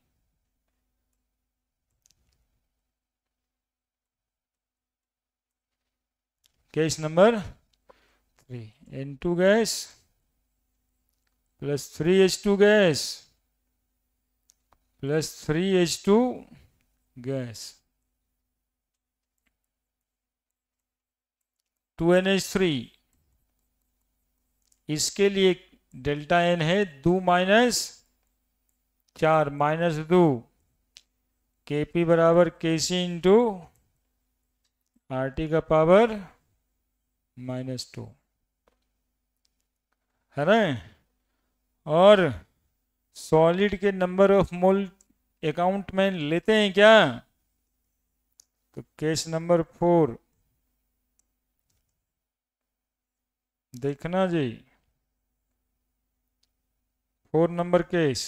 case number 3, N2 gas plus 3H2 gas plus 3H2 gas 2NH3, इसके लिए डेल्टा एन है 2 माइनस 4 माइनस 2, Kp बराबर Kc इंटू RT का पावर -2 है ना। और सॉलिड के नंबर ऑफ मोल अकाउंट में लेते हैं क्या? तो केस नंबर 4 देखना जी, 4 नंबर case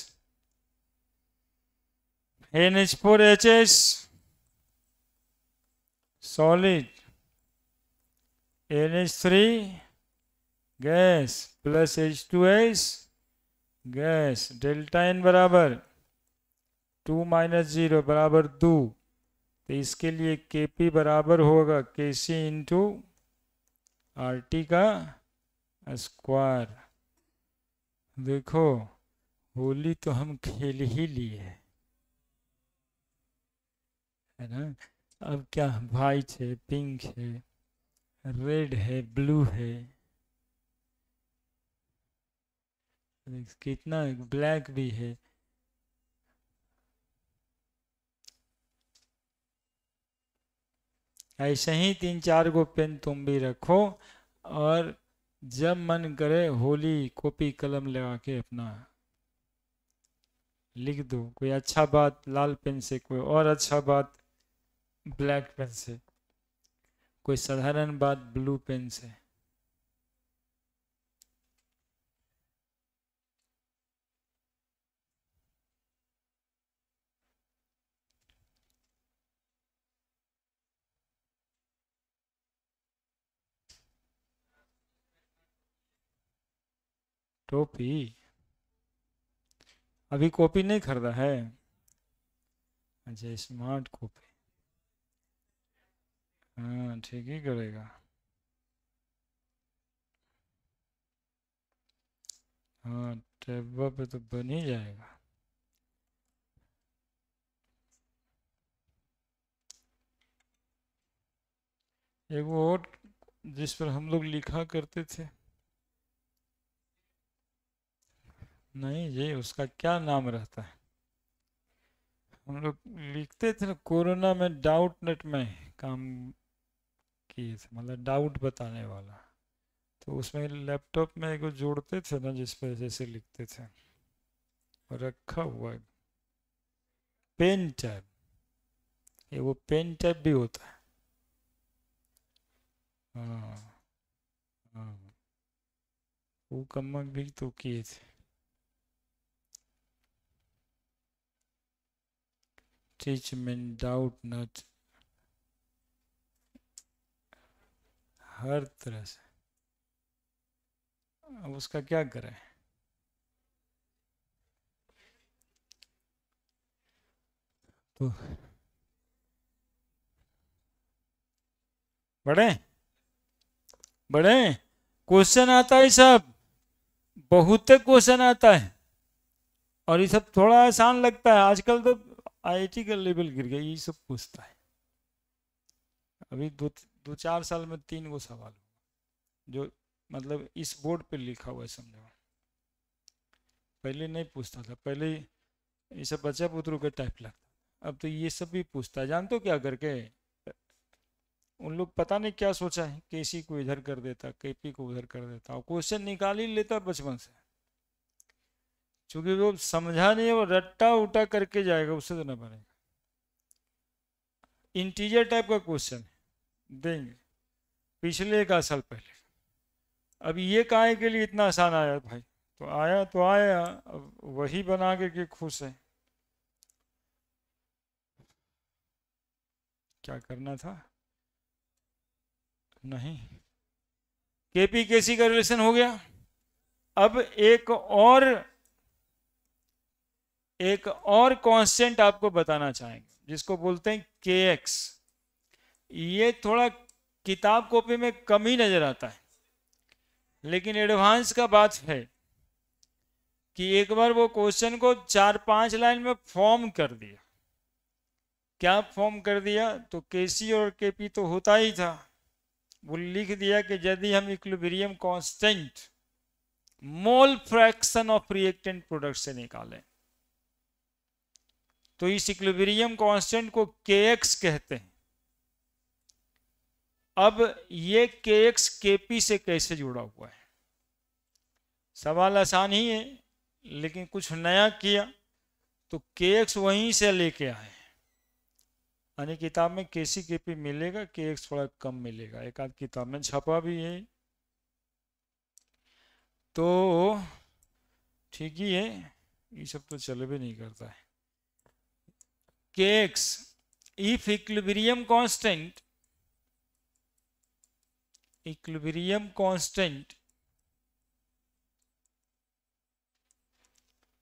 NH4HS solid NH3 gas plus H2S gas, delta N बराबर 2 माइनस 0 बराबर 2, तो इसके लिए Kp बराबर होगा Kc इंटू RT का स्क्वायर। देखो होली तो हम खेल ही लिए है ना। अब क्या वाइट है, पिंक है, रेड है, ब्लू है, कितना ब्लैक भी है। ऐसे ही 3-4 गो पेन तुम भी रखो और जब मन करे होली कॉपी कलम लगा के अपना लिख दो। कोई अच्छा बात लाल पेन से, कोई और अच्छा बात ब्लैक पेन से, कोई साधारण बात ब्लू पेन से। टोपी अभी कॉपी नहीं खरीदा है? अच्छा स्मार्ट कॉपी, हाँ ठीक ही करेगा। हाँ टैब पे तो बन ही जाएगा। एक वो और जिस पर हम लोग लिखा करते थे, नहीं जी उसका क्या नाम रहता है, हम लोग लिखते थे ना कोरोना में, डाउट नेट में काम किए थे, मतलब डाउट बताने वाला। तो उसमें लैपटॉप में एक जोड़ते थे ना जिस पर जैसे लिखते थे, रखा हुआ है पेन टैब, ये वो पेन टैब भी होता है। हाँ हाँ वो कमक भी तो किए थे। टीचमेंट डाउट नट हर तरह से। अब उसका क्या करें? तो बड़े बड़े क्वेश्चन आता है सब, बहुत क्वेश्चन आता है और ये सब थोड़ा आसान लगता है। आजकल तो आईआईटी का लेवल गिर गया, ये सब पूछता है। अभी 2-4 साल में 3 गो सवाल जो मतलब इस बोर्ड पे लिखा हुआ है समझो। पहले नहीं पूछता था, पहले ये सब बच्चा पुत्रों का टाइप लगता, अब तो ये सब भी पूछता है। जानते हो क्या करके? उन लोग पता नहीं क्या सोचा है, केसी को इधर कर देता, केपी को उधर कर देता और क्वेश्चन निकाल ही लेता बचपन से। क्योंकि वो समझा नहीं है, वो रट्टा उटा करके जाएगा, उससे तो ना बनेगा। इंटीजर टाइप का क्वेश्चन देंगे पिछले 1 साल पहले। अब ये काहे के लिए इतना आसान आया भाई? तो आया तो आया, अब वही बना के खुश है। क्या करना था? नहीं, केपी केसी का रिलेशन हो गया। अब एक और कांस्टेंट आपको बताना चाहेंगे जिसको बोलते हैं के एक्स। ये थोड़ा किताब कॉपी में कम ही नजर आता है, लेकिन एडवांस का बात है कि एक बार वो क्वेश्चन को 4-5 लाइन में फॉर्म कर दिया। क्या फॉर्म कर दिया? तो केसी और केपी तो होता ही था, वो लिख दिया कि यदि हम equilibrium constant mole fraction of reactant product से निकालें तो इस इक्विलिब्रियम कांस्टेंट को kx कहते हैं। अब ये kx kp से कैसे जुड़ा हुआ है? सवाल आसान ही है, लेकिन कुछ नया किया तो kx वहीं से लेके आए, यानी किताब में केसी केपी मिलेगा, kx थोड़ा कम मिलेगा, एक आध किताब में छपा भी है, तो ठीक ही है, ये सब तो चल भी नहीं करता है। kx if equilibrium constant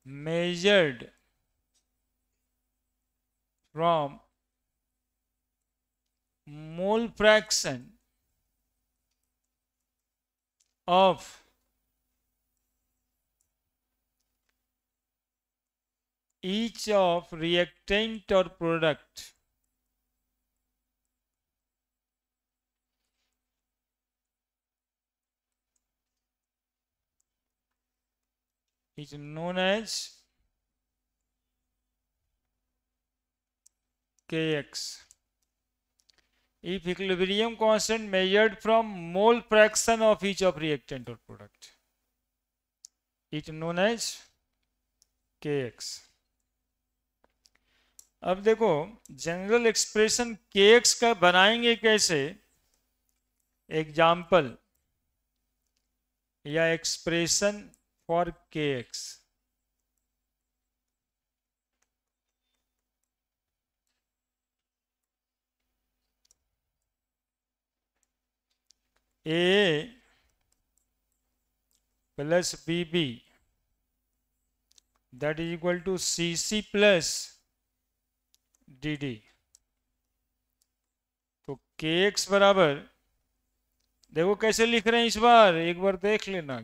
measured from mole fraction of each of reactant or product is known as kx if equilibrium constant measured from mole fraction of each of reactant or product is known as kx। अब देखो general expression kx का बनाएंगे कैसे? Example या expression for kx। a plus bb that is equal to cc plus dd। तो kx बराबर, देखो कैसे लिख रहे हैं, इस बार एक बार देख लेना,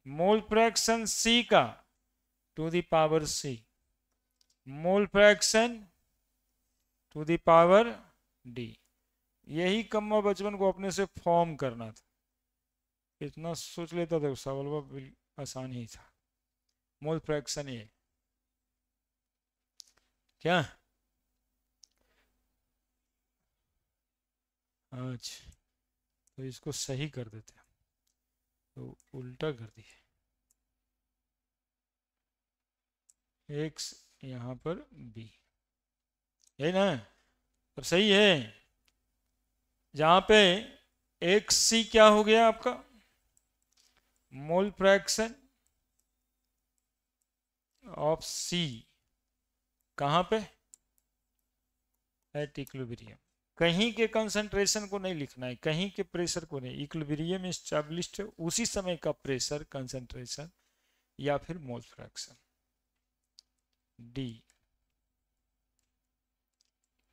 मोल फ्रैक्शन c का to the power c, mole fraction to the power d। यही कम्मा बचपन को अपने से फॉर्म करना था, इतना सोच लेता था, सवाल आसान ही था। मोल फ्रैक्शन ये क्या? अच्छा, तो इसको सही कर देते हैं, तो उल्टा कर दिए, x यहाँ पर b, यही ना? अब सही है, जहाँ पे एक्स सी क्या हो गया आपका? मोल फ्रैक्शन ऑफ सी, कहाँ पे? At equilibrium. कहीं के कंसंट्रेशन को नहीं लिखना है, कहीं के प्रेशर को नहीं, इक्विलिब्रियम एस्टैब्लिश्ड है उसी समय का प्रेशर, कंसंट्रेशन या फिर mole fraction. D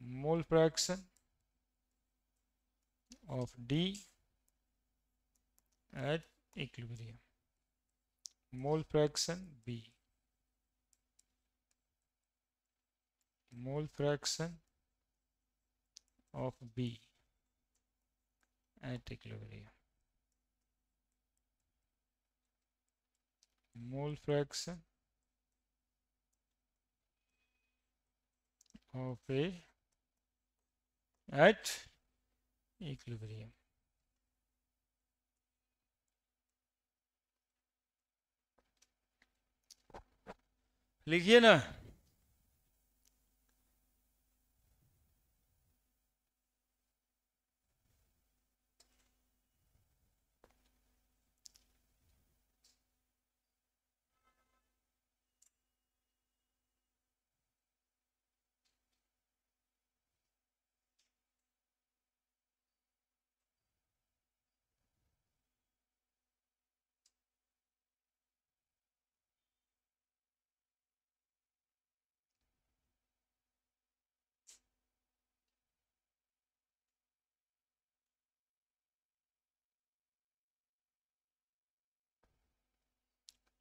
mole fraction of D at equilibrium, mole fraction बी, mole fraction of B at equilibrium, mole fraction of A at equilibrium। लिखिए ना।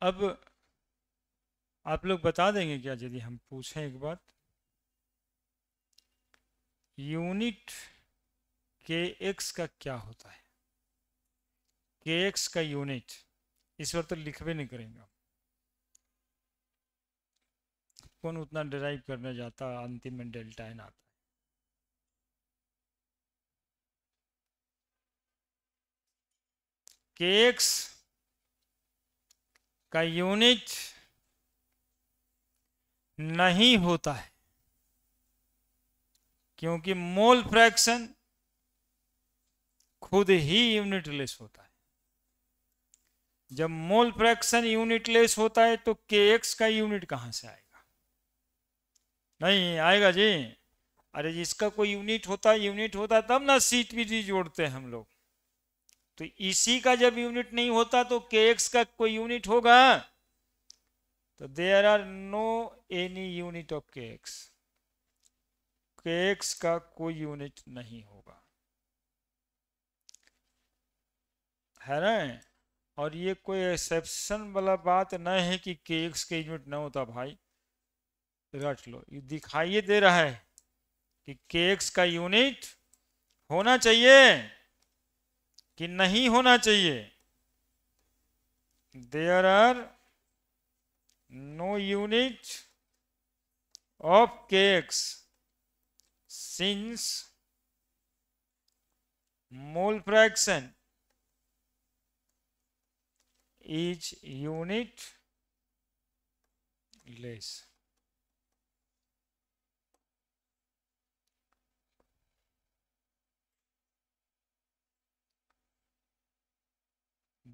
अब आप लोग बता देंगे क्या यदि हम पूछें एक बात, यूनिट के एक्स का क्या होता है? के एक्स का यूनिट इस बार तो लिखवे नहीं करेंगे। कौन उतना डिराइव करने जाता, अंतिम में डेल्टा एन आता है। के एक्स का यूनिट नहीं होता है, क्योंकि मोल फ्रैक्शन खुद ही यूनिटलेस होता है। जब मोल फ्रैक्शन यूनिटलेस होता है तो के एक्स का यूनिट कहां से आएगा? नहीं आएगा जी। अरे जिसका कोई यूनिट होता तब ना सीट पी जोड़ते हैं हम लोग। तो इसी का जब यूनिट नहीं होता तो के एक्स का कोई यूनिट होगा? तो there are no any unit of K X. K X का कोई यूनिट नहीं होगा, है ना। और ये कोई एक्सेप्शन वाला बात नहीं है कि के एक्स के यूनिट ना होता भाई, रट लो। ये दिखाई दे रहा है कि के एक्स का यूनिट होना चाहिए कि नहीं होना चाहिए। There are no unit of K X since mole fraction is unit less.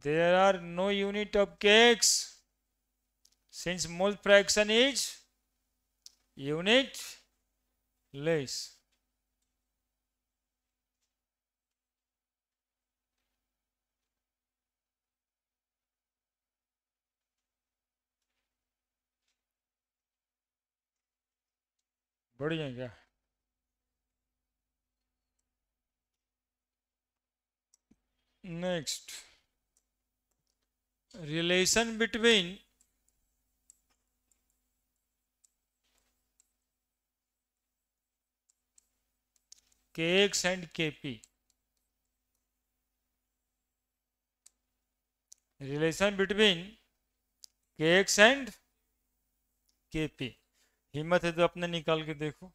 There are no unit of kx since mole fraction is unit less. बढ़िया क्या? Next, relation between kx and kp. Relation between kx and kp. हिम्मत है तो अपने निकाल के देखो।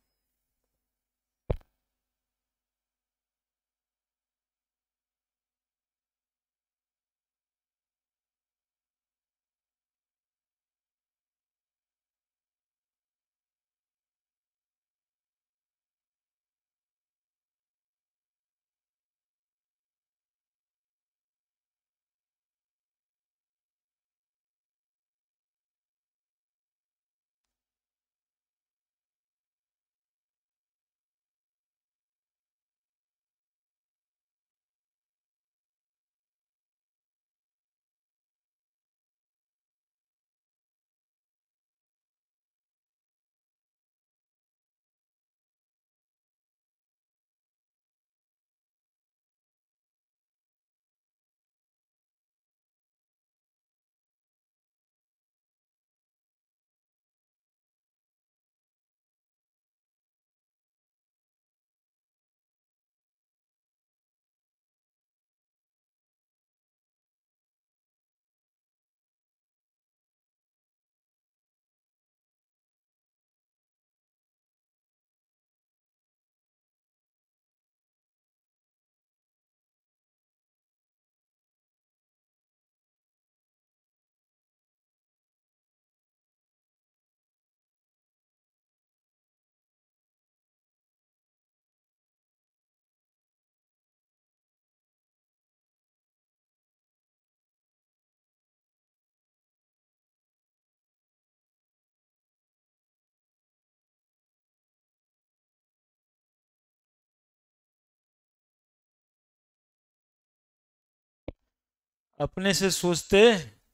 अपने से सोचते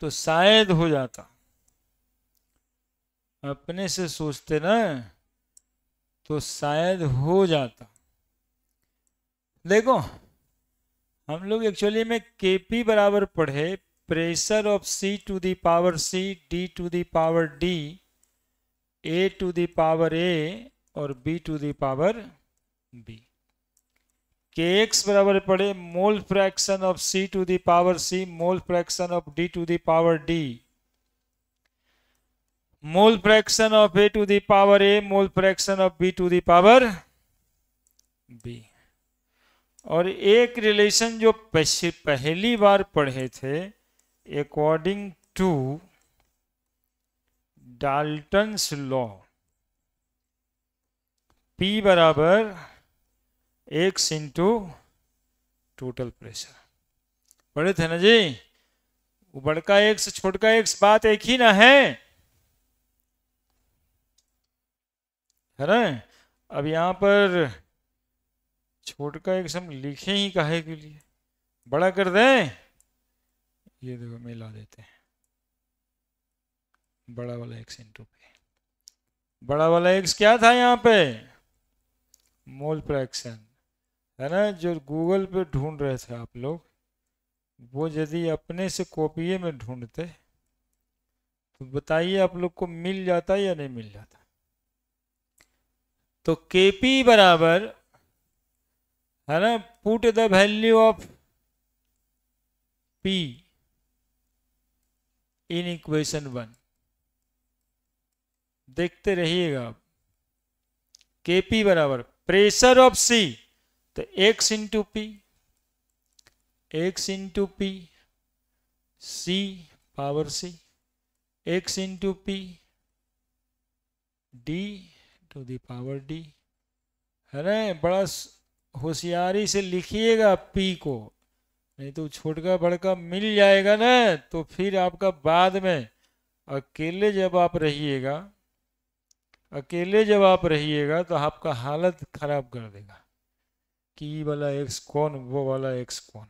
तो शायद हो जाता, अपने से सोचते ना तो शायद हो जाता। देखो हम लोग एक्चुअली में केपी बराबर पढ़े pressure of C to the power C, D to the power D, A to the power A और B to the power B। kx बराबर पड़े mole fraction of C to the power C, mole fraction of D to the power D, mole fraction of A to the power A, mole fraction of B to the power B। और एक relation जो पहली बार पढ़े थे, according to Dalton's law, P बराबर x into total pressure, पढ़े थे ना जी। वो बड़का x छोटका x बात एक ही ना है ना। अब यहां पर छोटका x हम लिखे ही काहे के लिए, बड़ा कर दें, ये देखो मिला देते हैं, बड़ा वाला x इंटू पे, बड़ा वाला x क्या था यहाँ पे, मोल फ्रैक्शन है ना, जो गूगल पे ढूंढ रहे थे आप लोग, वो यदि अपने से कॉपी में ढूंढते तो बताइए आप लोग को मिल जाता या नहीं मिल जाता। तो Kp बराबर है ना, put the value of P in equation 1, देखते रहिएगा। Kp बराबर प्रेशर ऑफ C, तो x into P, x into P, C power C, x into P, D to the power D, है ना। बड़ा होशियारी से लिखिएगा P को, नहीं तो छोटका बड़का मिल जाएगा ना, तो फिर आपका बाद में अकेले जब आप रहिएगा, अकेले जब आप रहिएगा तो आपका हालत खराब कर देगा कि वाला x कौन, वो वाला x कौन।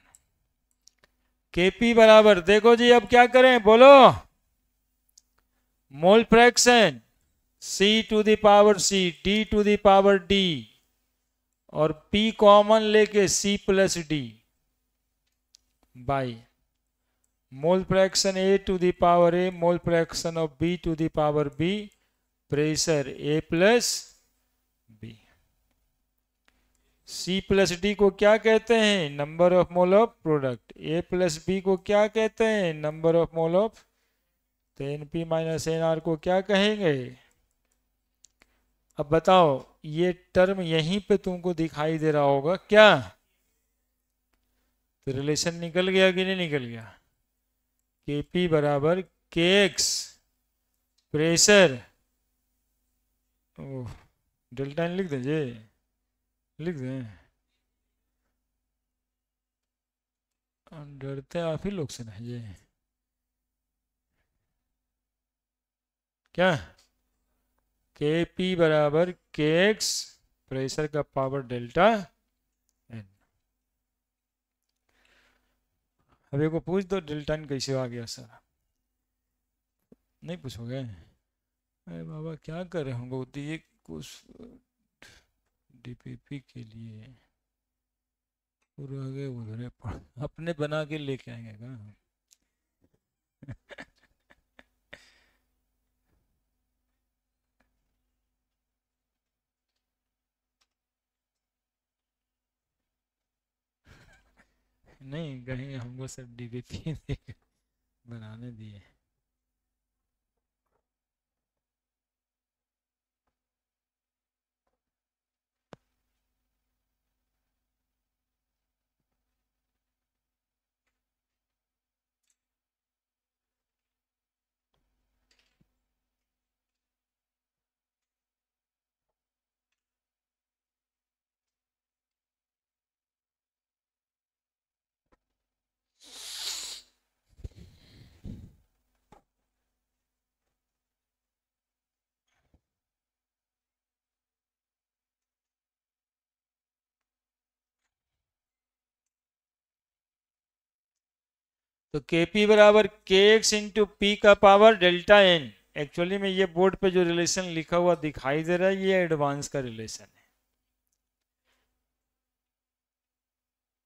Kp बराबर देखो जी, अब क्या करें बोलो, mole fraction C to the power C, D to the power D, और P कॉमन लेके C plus D by mole fraction A to the power A, mole fraction of B to the power B, pressure A plus B। C plus D को क्या कहते हैं, number of mole of product. A plus B को क्या कहते हैं, number of mole of. तो NP minus NR को क्या कहेंगे। अब बताओ, ये टर्म यहीं पे तुमको दिखाई दे रहा होगा क्या, तो रिलेशन निकल गया कि नहीं निकल गया। Kp बराबर Kx प्रेशर, डेल्टा लिख दें जी, लिख दें, डरते आप ही लोग से ना ये क्या। Kp बराबर Kx प्रेशर का पावर डेल्टा n। अभी को पूछ दो डेल्टा n कैसे आ गया सर, नहीं पूछोगे। अरे बाबा क्या कर रहे होंगे, दिए कुछ DPP के लिए पूरे उधरे अपने बना के लेके आएंगे क्या। नहीं कहीं हमको सब DPP बनाने दिए। तो Kp बराबर Kx इंटू पी का पावर डेल्टा n। एक्चुअली में ये बोर्ड पे जो रिलेशन लिखा हुआ दिखाई दे रहा है, ये एडवांस का रिलेशन है।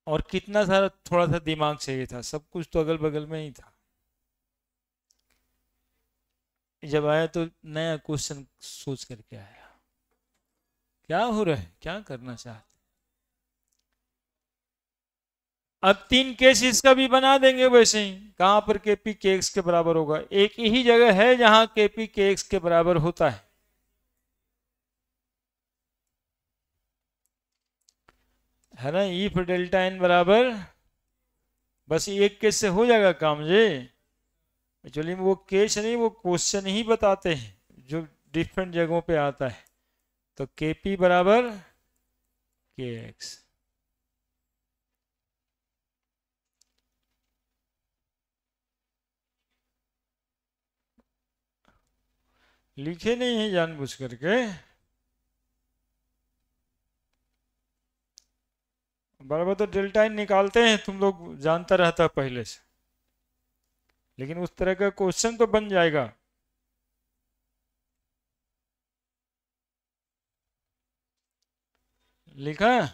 और कितना सारा थोड़ा सा दिमाग चाहिए था, सब कुछ तो अगल बगल में ही था। जब आया तो नया क्वेश्चन सोच करके आया, क्या हो रहा है, क्या करना चाहते। अब 3 केस इसका भी बना देंगे वैसे ही। कहां पर केपी के एक्स के बराबर होगा, एक ही जगह है जहां केपी के एक्स के बराबर होता है ना। इफ डेल्टा एन बराबर, बस एक केस से हो जाएगा काम जी। एक्चुअली वो केस नहीं, वो क्वेश्चन ही बताते हैं जो डिफरेंट जगहों पे आता है। तो केपी बराबर के एक्स, लिखे नहीं है जानबूझ करके, बराबर तो डेल्टा एन निकालते हैं, तुम लोग जानता रहता है पहले से, लेकिन उस तरह का क्वेश्चन तो बन जाएगा। लिखा है?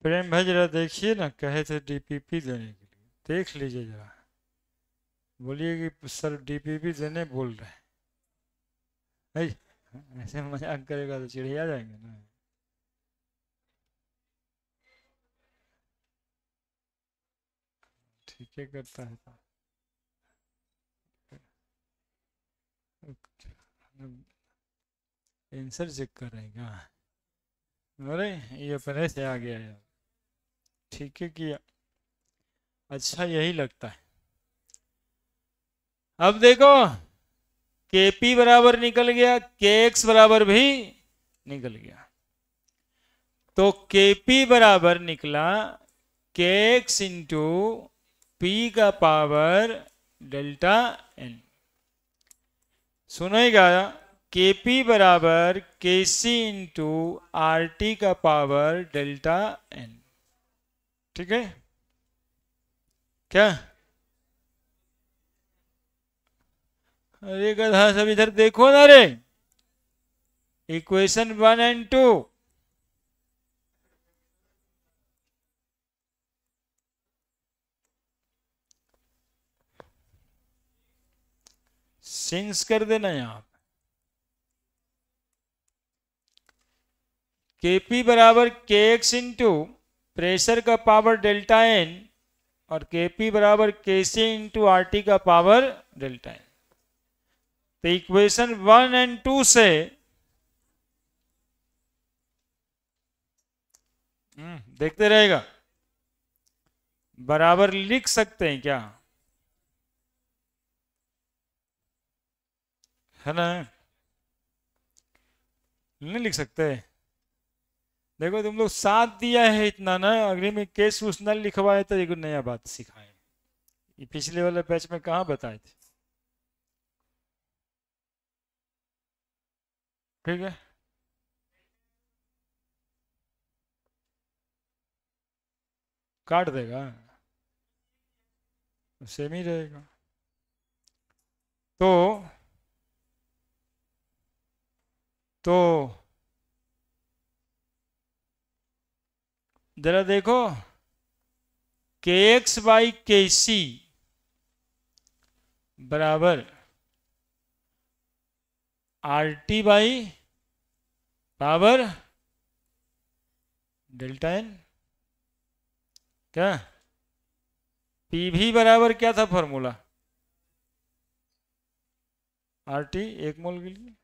प्रेम भाई जरा देखिए ना, कहे थे डीपीपी देने के लिए, देख लीजिए जरा, बोलिए कि सर डीपीपी देने बोल रहे हैं। ऐसे मजाक करेगा तो चिढ़िया जाएंगे ना। ठीक है करता है तो आंसर चेक कर रहे हैं क्या। अरे ये अपने से आ गया यार, ठीक है किया, अच्छा यही लगता है। अब देखो केपी बराबर निकल गया, के एक्स बराबर भी निकल गया। तो केपी बराबर निकला के एक्स इंटू पी का पावर डेल्टा एन। सुनेगा, केपी बराबर के सी इंटू आर टी का पावर डेल्टा एन। ठीक है क्या? अरे गधा सब इधर देखो ना रे, इक्वेशन 1 एंड 2। सिंस कर देना यहां, केपी बराबर के एक्स इंटू प्रेशर का पावर डेल्टा एन और केपी बराबर के सी इंटू आर टी का पावर डेल्टा एन। तो इक्वेशन 1 एंड 2 से देखते रहेगा, बराबर लिख सकते हैं क्या, है ना? नहीं लिख सकते? देखो तुम लोग साथ दिया है इतना ना, अगले में केस उस न लिखवाए तो एक नया बात सिखाए। ये पिछले वाले बैच में कहाँ बताए थे। ठीक है, काट देगा, सेम ही रहेगा। तो तो जरा देखो, के एक्स बाई के सी बराबर R T by power delta N. क्या पी भी बराबर क्या था फॉर्मूला, आर टी 1 मोल के लिए।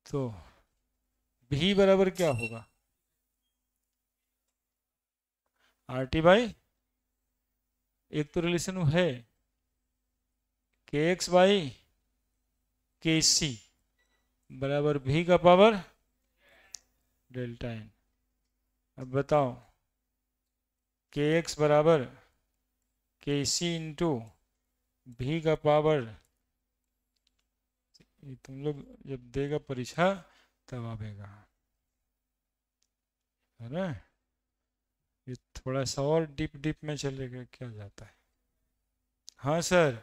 तो भी बराबर क्या होगा, आर टी बाई, एक तो रिलेशन है के एक्स बाई के सी बराबर भी का पावर डेल्टा एन। अब बताओ के एक्स बराबर के सी इंटू भी का पावर ये तुम लोग जब देगा परीक्षा तब आवेगा, है ना। ये थोड़ा सा और डीप डीप में चलेगा क्या जाता है। हाँ सर,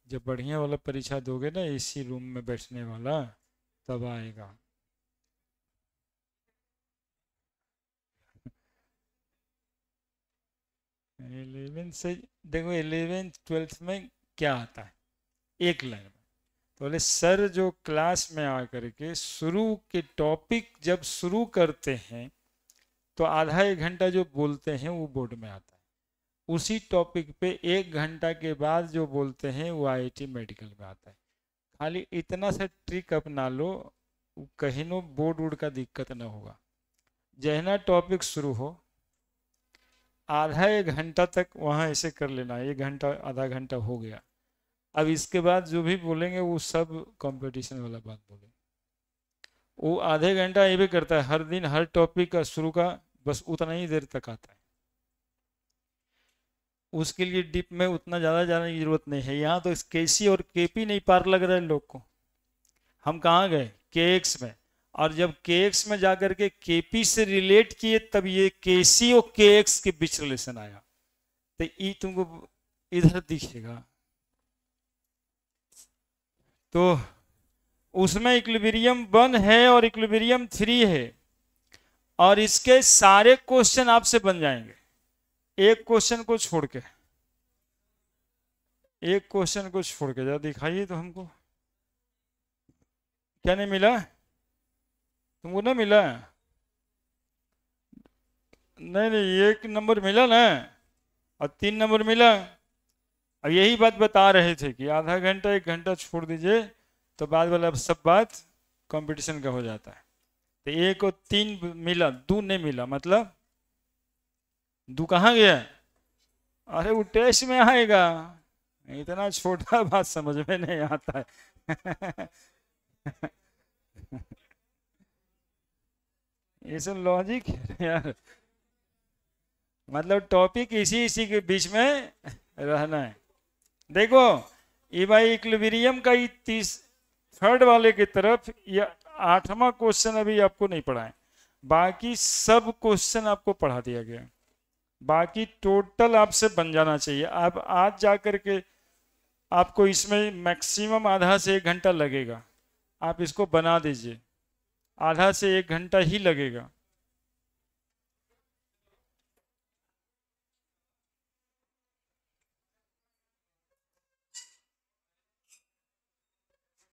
जब बढ़िया वाला परीक्षा दोगे ना इसी रूम में बैठने वाला, तब आएगा। इलेवेंथ से देखो, इलेवेंथ ट्वेल्थ में क्या आता है एक लाइन में। तो बोले सर जो क्लास में आकर के शुरू के टॉपिक जब शुरू करते हैं तो आधा एक घंटा जो बोलते हैं वो बोर्ड में आता है, उसी टॉपिक पे एक घंटा के बाद जो बोलते हैं वो आईआईटी मेडिकल में आता है। खाली इतना सा ट्रिक अपना लो, कहीं नो बोर्ड वोर्ड का दिक्कत ना होगा। जहना टॉपिक शुरू हो आधा एक घंटा तक वहाँ ऐसे कर लेना, एक घंटा आधा घंटा हो गया, अब इसके बाद जो भी बोलेंगे वो सब कंपटीशन वाला बात बोलेंगे। वो आधे घंटा ये भी करता है हर दिन, हर टॉपिक का शुरू का बस उतना ही देर तक आता है। उसके लिए डिप में उतना ज़्यादा जाने की जरूरत नहीं है। यहाँ तो केसी और केपी नहीं पार लग रहा है लोग को। हम कहाँ गए के एक्स में, और जब के एक्स में जाकर के केपी से रिलेट किए तब ये केसी और के एक्स के बीच रिलेशन आया, तो ये तुमको इधर दिखेगा। तो उसमें इक्विलिब्रियम 1 है और इक्विलिब्रियम 3 है, और इसके सारे क्वेश्चन आपसे बन जाएंगे एक क्वेश्चन को छोड़ के। एक क्वेश्चन को छोड़ के जरा दिखाइए तो हमको, क्या नहीं मिला तुमको? ना मिला? नहीं नहीं, एक नंबर मिला ना और 3 नंबर मिला। अब यही बात बता रहे थे कि आधा घंटा एक घंटा छोड़ दीजिए तो बाद वाला सब बात कंपटीशन का हो जाता है। तो एक और 3 मिला, 2 नहीं मिला, मतलब 2 कहाँ गया? अरे वो टेस्ट में आएगा, इतना छोटा बात समझ में नहीं आता है। ये सब लॉजिक है यार, मतलब टॉपिक इसी इसी के बीच में रहना है। देखो ये भाई इक्विलिब्रियम का ही 3rd वाले की तरफ या 8वां क्वेश्चन अभी आपको नहीं पढ़ाए, बाकी सब क्वेश्चन आपको पढ़ा दिया गया। बाकी टोटल आपसे बन जाना चाहिए। अब आज जाकर के आपको इसमें मैक्सिमम आधा से 1 घंटा लगेगा, आप इसको बना दीजिए, आधा से 1 घंटा ही लगेगा।